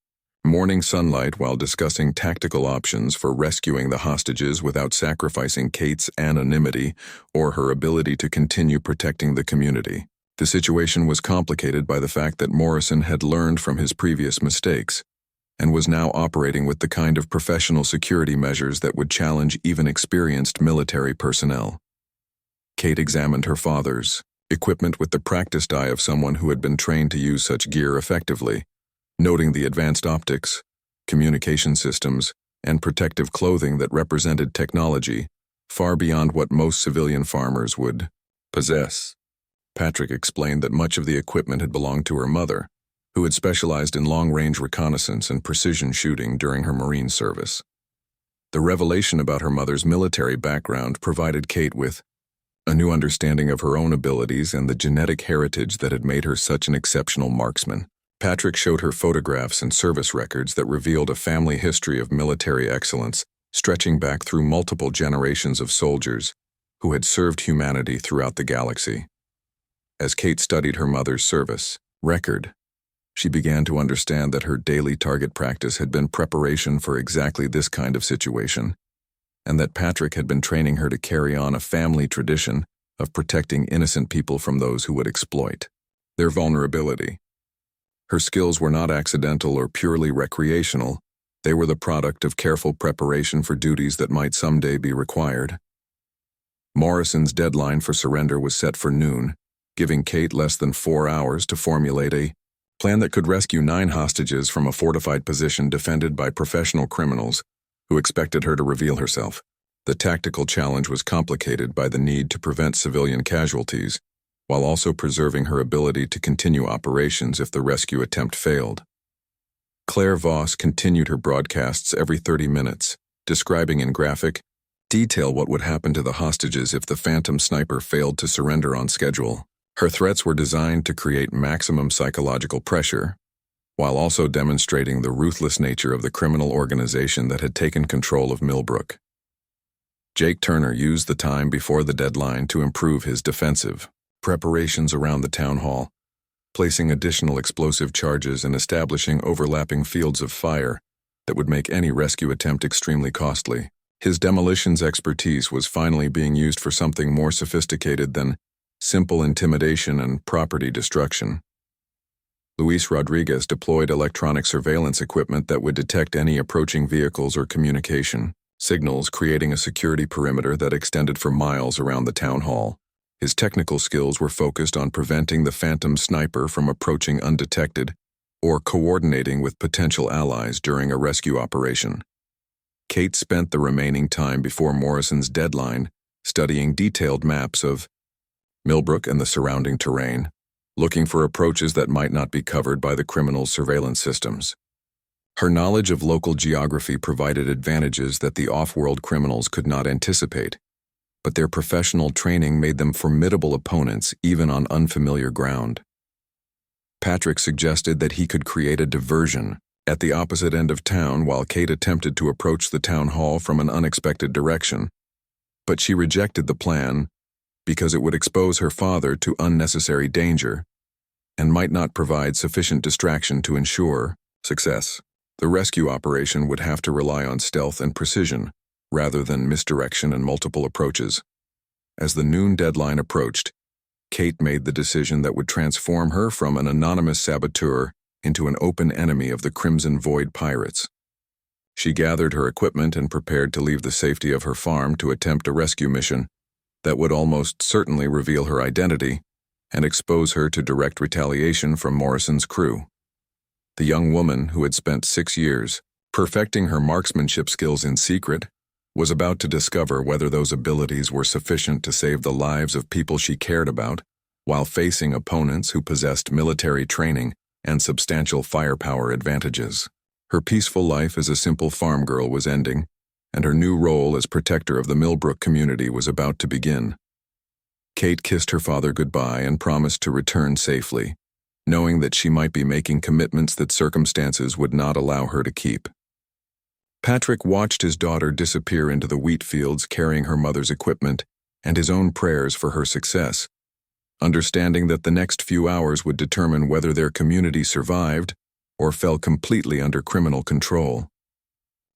morning sunlight while discussing tactical options for rescuing the hostages without sacrificing Kate's anonymity or her ability to continue protecting the community. The situation was complicated by the fact that Morrison had learned from his previous mistakes and was now operating with the kind of professional security measures that would challenge even experienced military personnel. Kate examined her father's equipment with the practiced eye of someone who had been trained to use such gear effectively, noting the advanced optics, communication systems, and protective clothing that represented technology far beyond what most civilian farmers would possess. Patrick explained that much of the equipment had belonged to her mother, who had specialized in long-range reconnaissance and precision shooting during her Marine service. The revelation about her mother's military background provided Kate with a new understanding of her own abilities and the genetic heritage that had made her such an exceptional marksman. Patrick showed her photographs and service records that revealed a family history of military excellence stretching back through multiple generations of soldiers who had served humanity throughout the galaxy. As Kate studied her mother's service record, she began to understand that her daily target practice had been preparation for exactly this kind of situation, and that Patrick had been training her to carry on a family tradition of protecting innocent people from those who would exploit their vulnerability. Her skills were not accidental or purely recreational. They were the product of careful preparation for duties that might someday be required. Morrison's deadline for surrender was set for noon, giving Kate less than 4 hours to formulate a plan that could rescue 9 hostages from a fortified position defended by professional criminals who expected her to reveal herself. The tactical challenge was complicated by the need to prevent civilian casualties, while also preserving her ability to continue operations if the rescue attempt failed. Claire Voss continued her broadcasts every 30 minutes, describing in graphic detail what would happen to the hostages if the Phantom sniper failed to surrender on schedule. Her threats were designed to create maximum psychological pressure, while also demonstrating the ruthless nature of the criminal organization that had taken control of Millbrook. Jake Turner used the time before the deadline to improve his defensive preparations around the town hall, placing additional explosive charges and establishing overlapping fields of fire that would make any rescue attempt extremely costly. His demolitions expertise was finally being used for something more sophisticated than simple intimidation and property destruction. Luis Rodriguez deployed electronic surveillance equipment that would detect any approaching vehicles or communication signals, creating a security perimeter that extended for miles around the town hall. His technical skills were focused on preventing the Phantom sniper from approaching undetected or coordinating with potential allies during a rescue operation. Kate spent the remaining time before Morrison's deadline studying detailed maps of Millbrook and the surrounding terrain, looking for approaches that might not be covered by the criminal surveillance systems. Her knowledge of local geography provided advantages that the off-world criminals could not anticipate, but their professional training made them formidable opponents even on unfamiliar ground. Patrick suggested that he could create a diversion at the opposite end of town while Kate attempted to approach the town hall from an unexpected direction, but she rejected the plan because it would expose her father to unnecessary danger and might not provide sufficient distraction to ensure success. The rescue operation would have to rely on stealth and precision, rather than misdirection and multiple approaches. As the noon deadline approached, Kate made the decision that would transform her from an anonymous saboteur into an open enemy of the Crimson Void pirates. She gathered her equipment and prepared to leave the safety of her farm to attempt a rescue mission that would almost certainly reveal her identity and expose her to direct retaliation from Morrison's crew. The young woman, who had spent 6 years perfecting her marksmanship skills in secret, was about to discover whether those abilities were sufficient to save the lives of people she cared about, while facing opponents who possessed military training and substantial firepower advantages. Her peaceful life as a simple farm girl was ending, and her new role as protector of the Millbrook community was about to begin. Kate kissed her father goodbye and promised to return safely, knowing that she might be making commitments that circumstances would not allow her to keep. Patrick watched his daughter disappear into the wheat fields carrying her mother's equipment and his own prayers for her success, understanding that the next few hours would determine whether their community survived or fell completely under criminal control.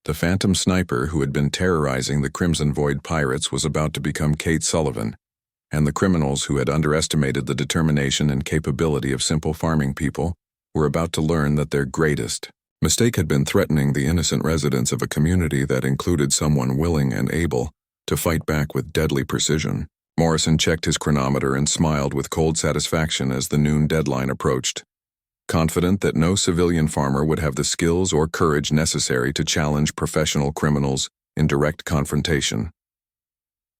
The phantom sniper who had been terrorizing the Crimson Void pirates was about to become Kate Sullivan, and the criminals who had underestimated the determination and capability of simple farming people were about to learn that their greatest mistake had been threatening the innocent residents of a community that included someone willing and able to fight back with deadly precision. Morrison checked his chronometer and smiled with cold satisfaction as the noon deadline approached, confident that no civilian farmer would have the skills or courage necessary to challenge professional criminals in direct confrontation.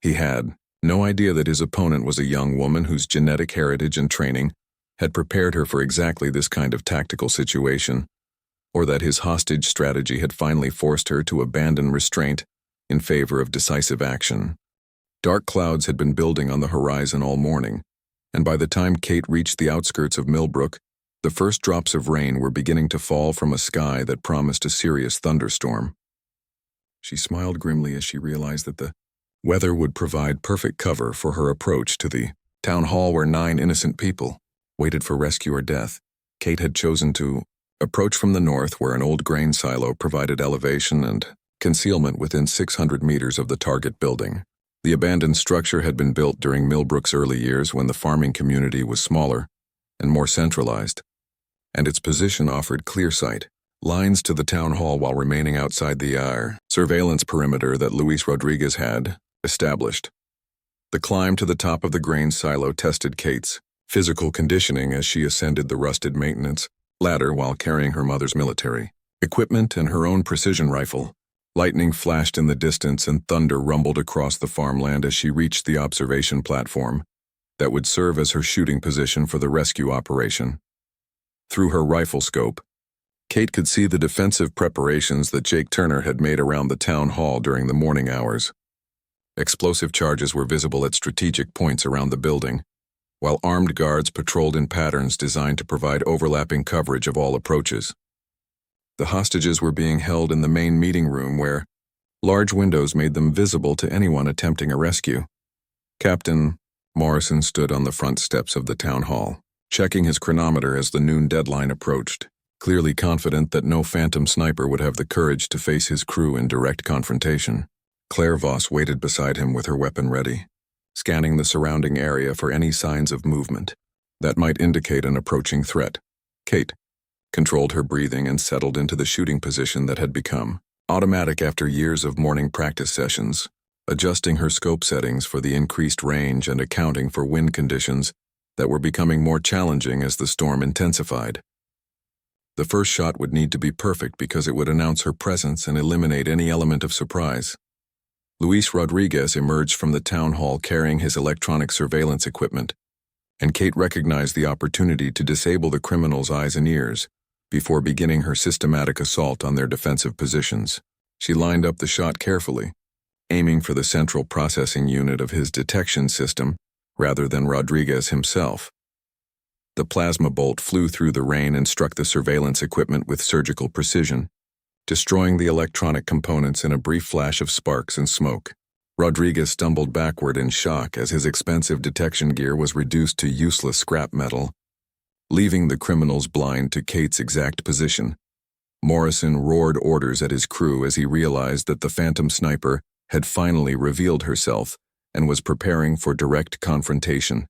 He had no idea that his opponent was a young woman whose genetic heritage and training had prepared her for exactly this kind of tactical situation, or that his hostage strategy had finally forced her to abandon restraint in favor of decisive action. Dark clouds had been building on the horizon all morning, and by the time Kate reached the outskirts of Millbrook, the first drops of rain were beginning to fall from a sky that promised a serious thunderstorm. She smiled grimly as she realized that the weather would provide perfect cover for her approach to the town hall where 9 innocent people waited for rescue or death. Kate had chosen to approach from the north, where an old grain silo provided elevation and concealment within 600 meters of the target building. The abandoned structure had been built during Millbrook's early years when the farming community was smaller and more centralized, and its position offered clear sight lines to the town hall while remaining outside the surveillance perimeter that Luis Rodriguez had established. The climb to the top of the grain silo tested Kate's physical conditioning as she ascended the rusted maintenance ladder while carrying her mother's military equipment and her own precision rifle. Lightning flashed in the distance and thunder rumbled across the farmland as she reached the observation platform that would serve as her shooting position for the rescue operation. Through her rifle scope, Kate could see the defensive preparations that Jake Turner had made around the town hall during the morning hours. Explosive charges were visible at strategic points around the building, while armed guards patrolled in patterns designed to provide overlapping coverage of all approaches. The hostages were being held in the main meeting room where large windows made them visible to anyone attempting a rescue. Captain Morrison stood on the front steps of the town hall, checking his chronometer as the noon deadline approached, clearly confident that no phantom sniper would have the courage to face his crew in direct confrontation. Claire Voss waited beside him with her weapon ready, scanning the surrounding area for any signs of movement that might indicate an approaching threat. Kate controlled her breathing and settled into the shooting position that had become automatic after years of morning practice sessions, adjusting her scope settings for the increased range and accounting for wind conditions that were becoming more challenging as the storm intensified. The first shot would need to be perfect because it would announce her presence and eliminate any element of surprise. Luis Rodriguez emerged from the town hall carrying his electronic surveillance equipment, and Kate recognized the opportunity to disable the criminals' eyes and ears before beginning her systematic assault on their defensive positions. She lined up the shot carefully, aiming for the central processing unit of his detection system rather than Rodriguez himself. The plasma bolt flew through the rain and struck the surveillance equipment with surgical precision, destroying the electronic components in a brief flash of sparks and smoke. Rodriguez stumbled backward in shock as his expensive detection gear was reduced to useless scrap metal, leaving the criminals blind to Kate's exact position. Morrison roared orders at his crew as he realized that the phantom sniper had finally revealed herself and was preparing for direct confrontation.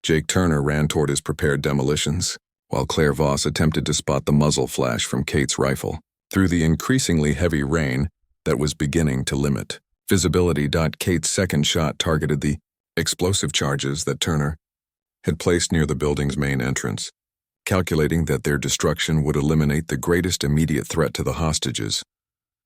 Jake Turner ran toward his prepared demolitions, while Claire Voss attempted to spot the muzzle flash from Kate's rifle through the increasingly heavy rain that was beginning to limit visibility. Kate's second shot targeted the explosive charges that Turner had placed near the building's main entrance, calculating that their destruction would eliminate the greatest immediate threat to the hostages,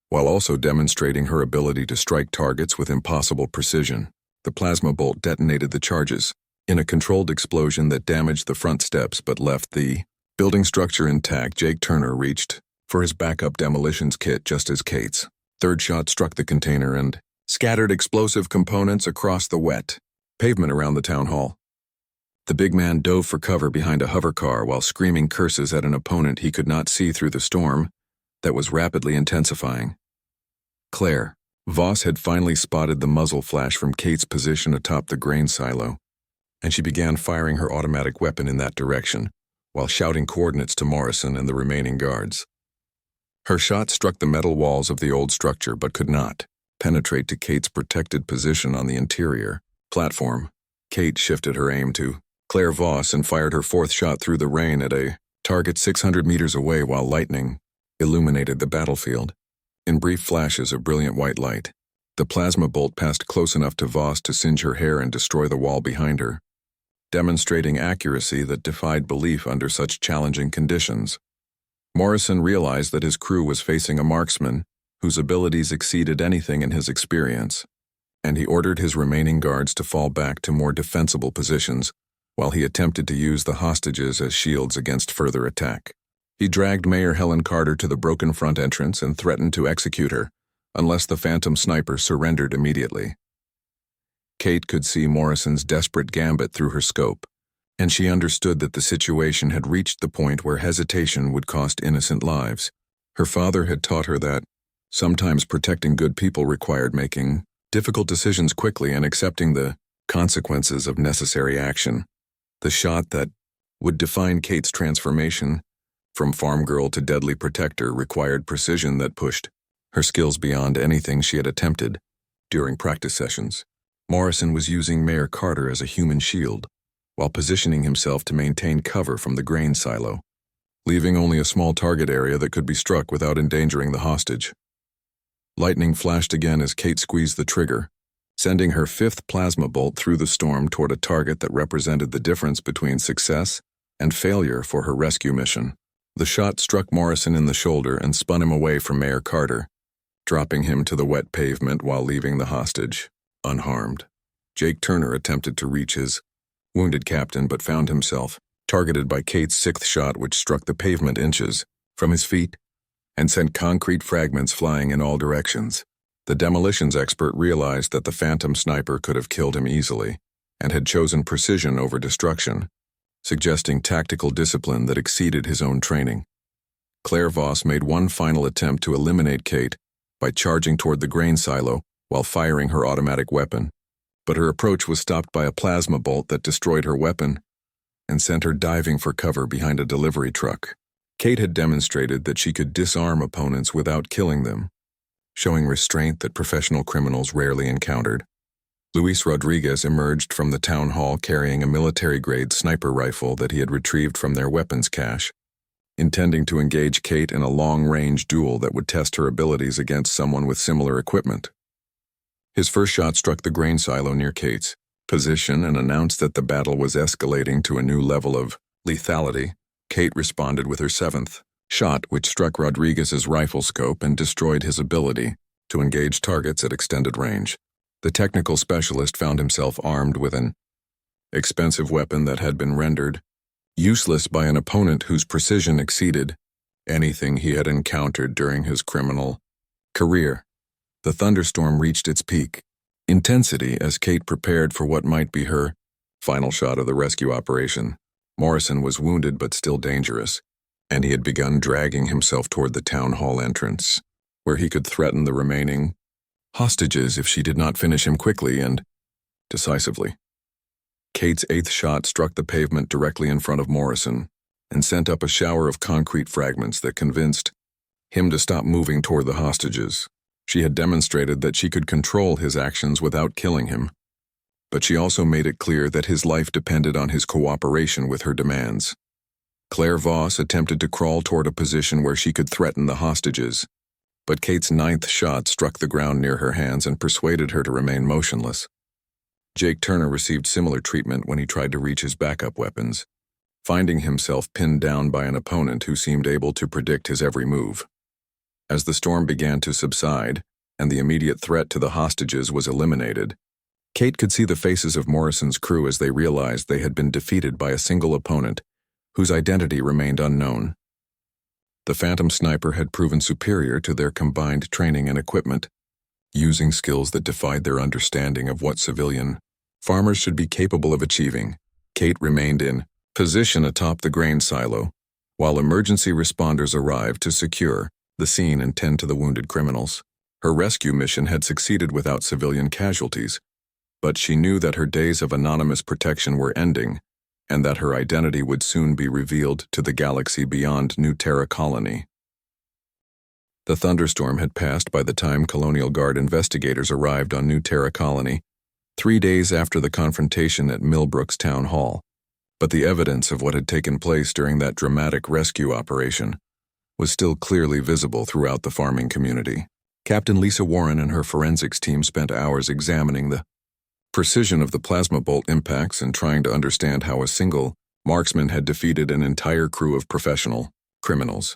while also demonstrating her ability to strike targets with impossible precision. The plasma bolt detonated the charges in a controlled explosion that damaged the front steps but left the building structure intact. Jake Turner reached for his backup demolitions kit just as Kate's third shot struck the container and scattered explosive components across the wet pavement around the town hall. The big man dove for cover behind a hover car while screaming curses at an opponent he could not see through the storm that was rapidly intensifying. Claire Voss had finally spotted the muzzle flash from Kate's position atop the grain silo, and she began firing her automatic weapon in that direction, while shouting coordinates to Morrison and the remaining guards. Her shot struck the metal walls of the old structure but could not penetrate to Kate's protected position on the interior platform. Kate shifted her aim to Claire Voss and fired her fourth shot through the rain at a target 600 meters away while lightning illuminated the battlefield. In brief flashes of brilliant white light, the plasma bolt passed close enough to Voss to singe her hair and destroy the wall behind her, demonstrating accuracy that defied belief under such challenging conditions. Morrison realized that his crew was facing a marksman whose abilities exceeded anything in his experience, and he ordered his remaining guards to fall back to more defensible positions while he attempted to use the hostages as shields against further attack. He dragged Mayor Helen Carter to the broken front entrance and threatened to execute her unless the phantom sniper surrendered immediately. Kate could see Morrison's desperate gambit through her scope, and she understood that the situation had reached the point where hesitation would cost innocent lives. Her father had taught her that sometimes protecting good people required making difficult decisions quickly and accepting the consequences of necessary action. The shot that would define Kate's transformation from farm girl to deadly protector required precision that pushed her skills beyond anything she had attempted during practice sessions. Morrison was using Mayor Carter as a human shield, while positioning himself to maintain cover from the grain silo, leaving only a small target area that could be struck without endangering the hostage. Lightning flashed again as Kate squeezed the trigger, sending her fifth plasma bolt through the storm toward a target that represented the difference between success and failure for her rescue mission. The shot struck Morrison in the shoulder and spun him away from Mayor Carter, dropping him to the wet pavement while leaving the hostage unharmed. Jake Turner attempted to reach his wounded captain but found himself targeted by Kate's sixth shot, which struck the pavement inches from his feet and sent concrete fragments flying in all directions. The demolitions expert realized that the phantom sniper could have killed him easily and had chosen precision over destruction, suggesting tactical discipline that exceeded his own training. Claire Voss made one final attempt to eliminate Kate by charging toward the grain silo while firing her automatic weapon, but her approach was stopped by a plasma bolt that destroyed her weapon and sent her diving for cover behind a delivery truck. Kate had demonstrated that she could disarm opponents without killing them, showing restraint that professional criminals rarely encountered. Luis Rodriguez emerged from the town hall carrying a military-grade sniper rifle that he had retrieved from their weapons cache, intending to engage Kate in a long-range duel that would test her abilities against someone with similar equipment. His first shot struck the grain silo near Kate's position and announced that the battle was escalating to a new level of lethality. Kate responded with her seventh shot, which struck Rodriguez's rifle scope and destroyed his ability to engage targets at extended range. The technical specialist found himself armed with an expensive weapon that had been rendered useless by an opponent whose precision exceeded anything he had encountered during his criminal career. The thunderstorm reached its peak intensity as Kate prepared for what might be her final shot of the rescue operation. Morrison was wounded but still dangerous, and he had begun dragging himself toward the town hall entrance, where he could threaten the remaining hostages if she did not finish him quickly and decisively. Kate's eighth shot struck the pavement directly in front of Morrison and sent up a shower of concrete fragments that convinced him to stop moving toward the hostages. She had demonstrated that she could control his actions without killing him, but she also made it clear that his life depended on his cooperation with her demands. Claire Voss attempted to crawl toward a position where she could threaten the hostages, but Kate's ninth shot struck the ground near her hands and persuaded her to remain motionless. Jake Turner received similar treatment when he tried to reach his backup weapons, finding himself pinned down by an opponent who seemed able to predict his every move. As the storm began to subside and the immediate threat to the hostages was eliminated, Kate could see the faces of Morrison's crew as they realized they had been defeated by a single opponent whose identity remained unknown. The Phantom Sniper had proven superior to their combined training and equipment, using skills that defied their understanding of what civilian farmers should be capable of achieving. Kate remained in position atop the grain silo, while emergency responders arrived to secure the scene and tend to the wounded criminals. Her rescue mission had succeeded without civilian casualties, but she knew that her days of anonymous protection were ending, and that her identity would soon be revealed to the galaxy beyond New Terra Colony. The thunderstorm had passed by the time Colonial Guard investigators arrived on New Terra Colony, 3 days after the confrontation at Millbrook's town hall, but the evidence of what had taken place during that dramatic rescue operation was still clearly visible throughout the farming community. Captain Lisa Warren and her forensics team spent hours examining the precision of the plasma bolt impacts and trying to understand how a single marksman had defeated an entire crew of professional criminals.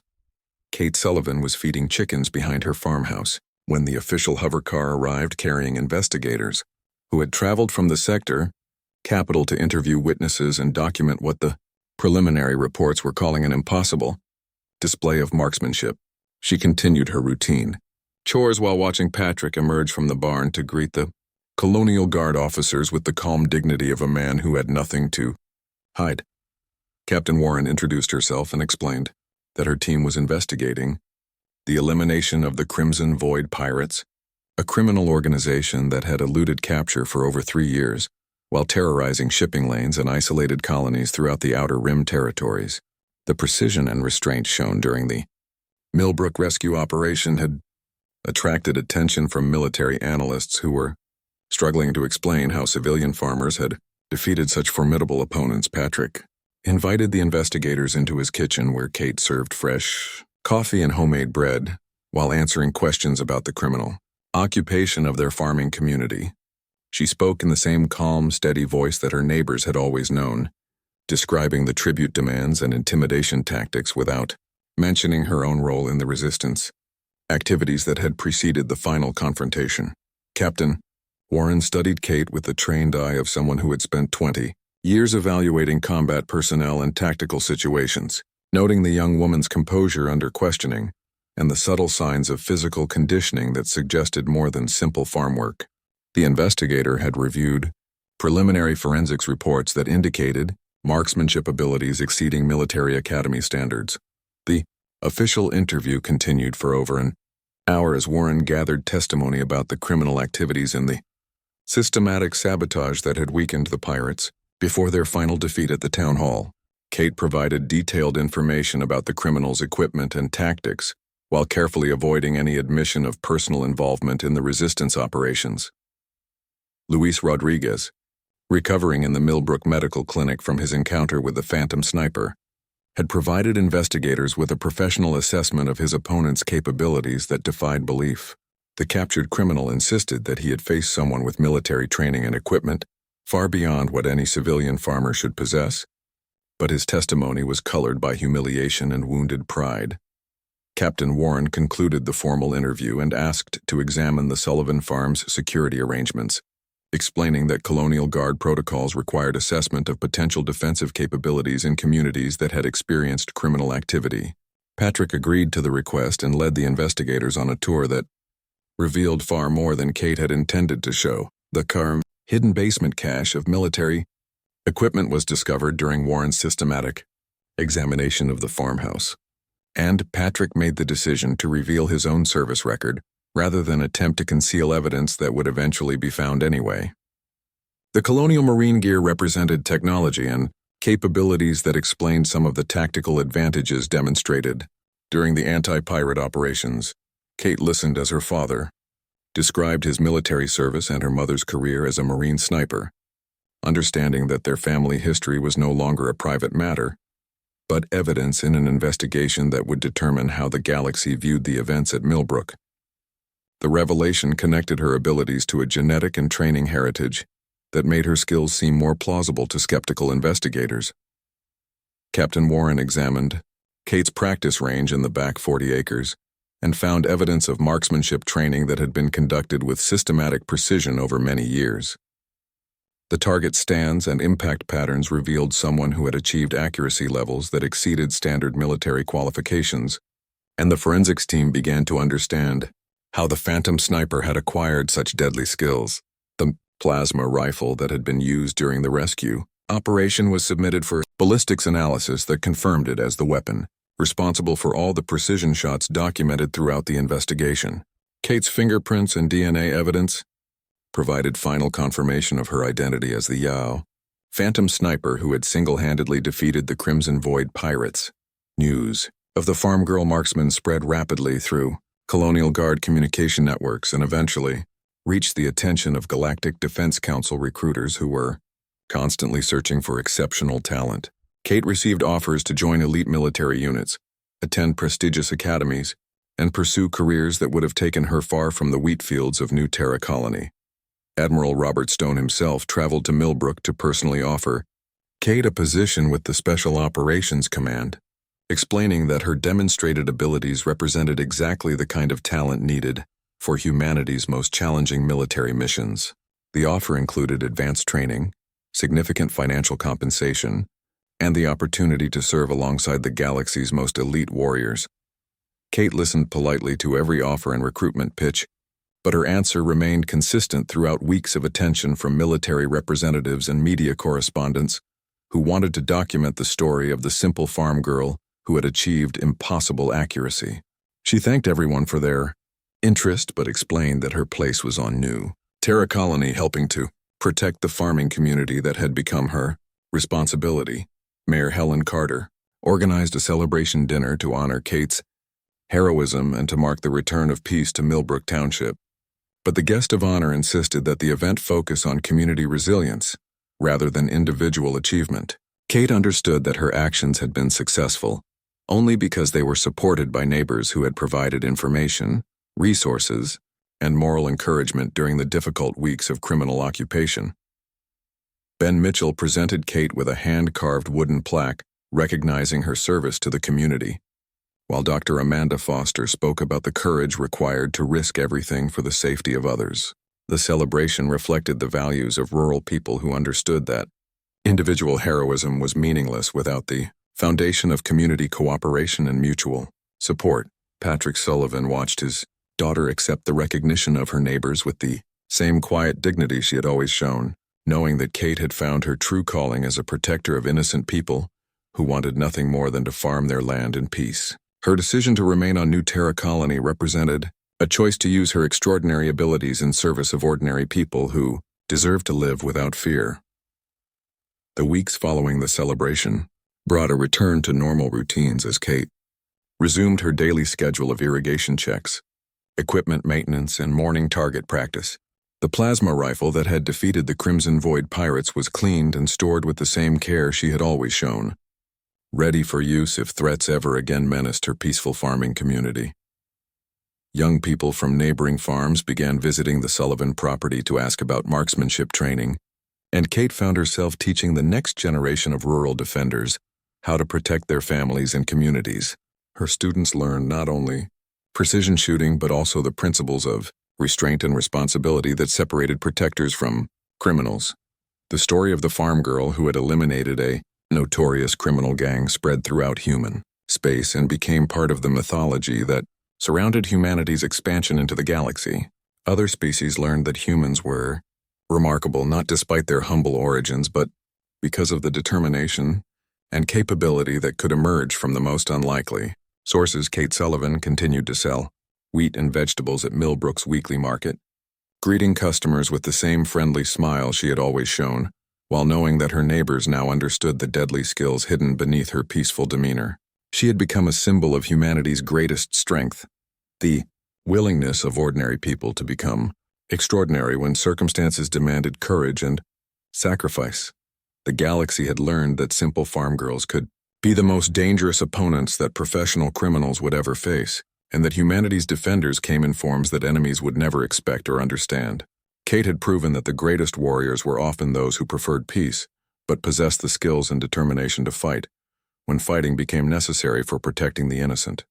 Kate Sullivan was feeding chickens behind her farmhouse when the official hover car arrived carrying investigators who had traveled from the sector capital to interview witnesses and document what the preliminary reports were calling an impossible display of marksmanship. She continued her routine chores while watching Patrick emerge from the barn to greet the Colonial Guard officers with the calm dignity of a man who had nothing to hide. Captain Warren introduced herself and explained that her team was investigating the elimination of the Crimson Void Pirates, a criminal organization that had eluded capture for over 3 years, while terrorizing shipping lanes and isolated colonies throughout the Outer Rim territories. The precision and restraint shown during the Millbrook rescue operation had attracted attention from military analysts who were struggling to explain how civilian farmers had defeated such formidable opponents. Patrick invited the investigators into his kitchen where Kate served fresh coffee and homemade bread while answering questions about the criminal occupation of their farming community. She spoke in the same calm, steady voice that her neighbors had always known, describing the tribute demands and intimidation tactics without mentioning her own role in the resistance activities that had preceded the final confrontation. Captain Warren studied Kate with the trained eye of someone who had spent 20 years evaluating combat personnel and tactical situations, noting the young woman's composure under questioning and the subtle signs of physical conditioning that suggested more than simple farm work. The investigator had reviewed preliminary forensics reports that indicated marksmanship abilities exceeding military academy standards. The official interview continued for over an hour as Warren gathered testimony about the criminal activities and the systematic sabotage that had weakened the pirates before their final defeat at the town hall. Kate provided detailed information about the criminals' equipment and tactics, while carefully avoiding any admission of personal involvement in the resistance operations. Luis Rodriguez, recovering in the Millbrook Medical Clinic from his encounter with the Phantom Sniper, had provided investigators with a professional assessment of his opponent's capabilities that defied belief. The captured criminal insisted that he had faced someone with military training and equipment far beyond what any civilian farmer should possess, but his testimony was colored by humiliation and wounded pride. Captain Warren concluded the formal interview and asked to examine the Sullivan Farm's security arrangements, explaining that Colonial Guard protocols required assessment of potential defensive capabilities in communities that had experienced criminal activity. Patrick agreed to the request and led the investigators on a tour that revealed far more than Kate had intended to show. The hidden basement cache of military equipment was discovered during Warren's systematic examination of the farmhouse, and Patrick made the decision to reveal his own service record rather than attempt to conceal evidence that would eventually be found anyway. The colonial marine gear represented technology and capabilities that explained some of the tactical advantages demonstrated during the anti-pirate operations. Kate listened as her father described his military service and her mother's career as a marine sniper, understanding that their family history was no longer a private matter, but evidence in an investigation that would determine how the galaxy viewed the events at Millbrook. The revelation connected her abilities to a genetic and training heritage that made her skills seem more plausible to skeptical investigators. Captain Warren examined Kate's practice range in the back 40 acres and found evidence of marksmanship training that had been conducted with systematic precision over many years. The target stands and impact patterns revealed someone who had achieved accuracy levels that exceeded standard military qualifications, and the forensics team began to understand how the Phantom Sniper had acquired such deadly skills. The plasma rifle that had been used during the rescue operation was submitted for ballistics analysis that confirmed it as the weapon, responsible for all the precision shots documented throughout the investigation. Kate's fingerprints and DNA evidence provided final confirmation of her identity as the Yao Phantom Sniper who had single-handedly defeated the Crimson Void pirates. News of the farm girl marksman spread rapidly through Colonial Guard communication networks and eventually reached the attention of Galactic Defense Council recruiters who were constantly searching for exceptional talent. Kate received offers to join elite military units, attend prestigious academies, and pursue careers that would have taken her far from the wheat fields of New Terra Colony. Admiral Robert Stone himself traveled to Millbrook to personally offer Kate a position with the Special Operations Command, explaining that her demonstrated abilities represented exactly the kind of talent needed for humanity's most challenging military missions. The offer included advanced training, significant financial compensation, and the opportunity to serve alongside the galaxy's most elite warriors. Kate listened politely to every offer and recruitment pitch, but her answer remained consistent throughout weeks of attention from military representatives and media correspondents who wanted to document the story of the simple farm girl who had achieved impossible accuracy. She thanked everyone for their interest but explained that her place was on New Terra Colony, helping to protect the farming community that had become her responsibility. Mayor Helen Carter organized a celebration dinner to honor Kate's heroism and to mark the return of peace to Millbrook Township. But the guest of honor insisted that the event focus on community resilience rather than individual achievement. Kate understood that her actions had been successful only because they were supported by neighbors who had provided information, resources, and moral encouragement during the difficult weeks of criminal occupation. Ben Mitchell presented Kate with a hand-carved wooden plaque recognizing her service to the community, while Dr. Amanda Foster spoke about the courage required to risk everything for the safety of others. The celebration reflected the values of rural people who understood that individual heroism was meaningless without the foundation of community cooperation and mutual support. Patrick Sullivan watched his daughter accept the recognition of her neighbors with the same quiet dignity she had always shown, knowing that Kate had found her true calling as a protector of innocent people who wanted nothing more than to farm their land in peace. Her decision to remain on New Terra Colony represented a choice to use her extraordinary abilities in service of ordinary people who deserve to live without fear. The weeks following the celebration brought a return to normal routines as Kate resumed her daily schedule of irrigation checks, equipment maintenance, and morning target practice. The plasma rifle that had defeated the Crimson Void pirates was cleaned and stored with the same care she had always shown, ready for use if threats ever again menaced her peaceful farming community. Young people from neighboring farms began visiting the Sullivan property to ask about marksmanship training, and Kate found herself teaching the next generation of rural defenders how to protect their families and communities. Her students learned not only precision shooting but also the principles of restraint and responsibility that separated protectors from criminals. The story of the farm girl who had eliminated a notorious criminal gang spread throughout human space and became part of the mythology that surrounded humanity's expansion into the galaxy. Other species learned that humans were remarkable not despite their humble origins, but because of the determination and capability that could emerge from the most unlikely sources. Kate Sullivan continued to sell wheat and vegetables at Millbrook's weekly market, greeting customers with the same friendly smile she had always shown, while knowing that her neighbors now understood the deadly skills hidden beneath her peaceful demeanor. She had become a symbol of humanity's greatest strength, the willingness of ordinary people to become extraordinary when circumstances demanded courage and sacrifice. The galaxy had learned that simple farm girls could be the most dangerous opponents that professional criminals would ever face, and that humanity's defenders came in forms that enemies would never expect or understand. Kate had proven that the greatest warriors were often those who preferred peace, but possessed the skills and determination to fight, when fighting became necessary for protecting the innocent.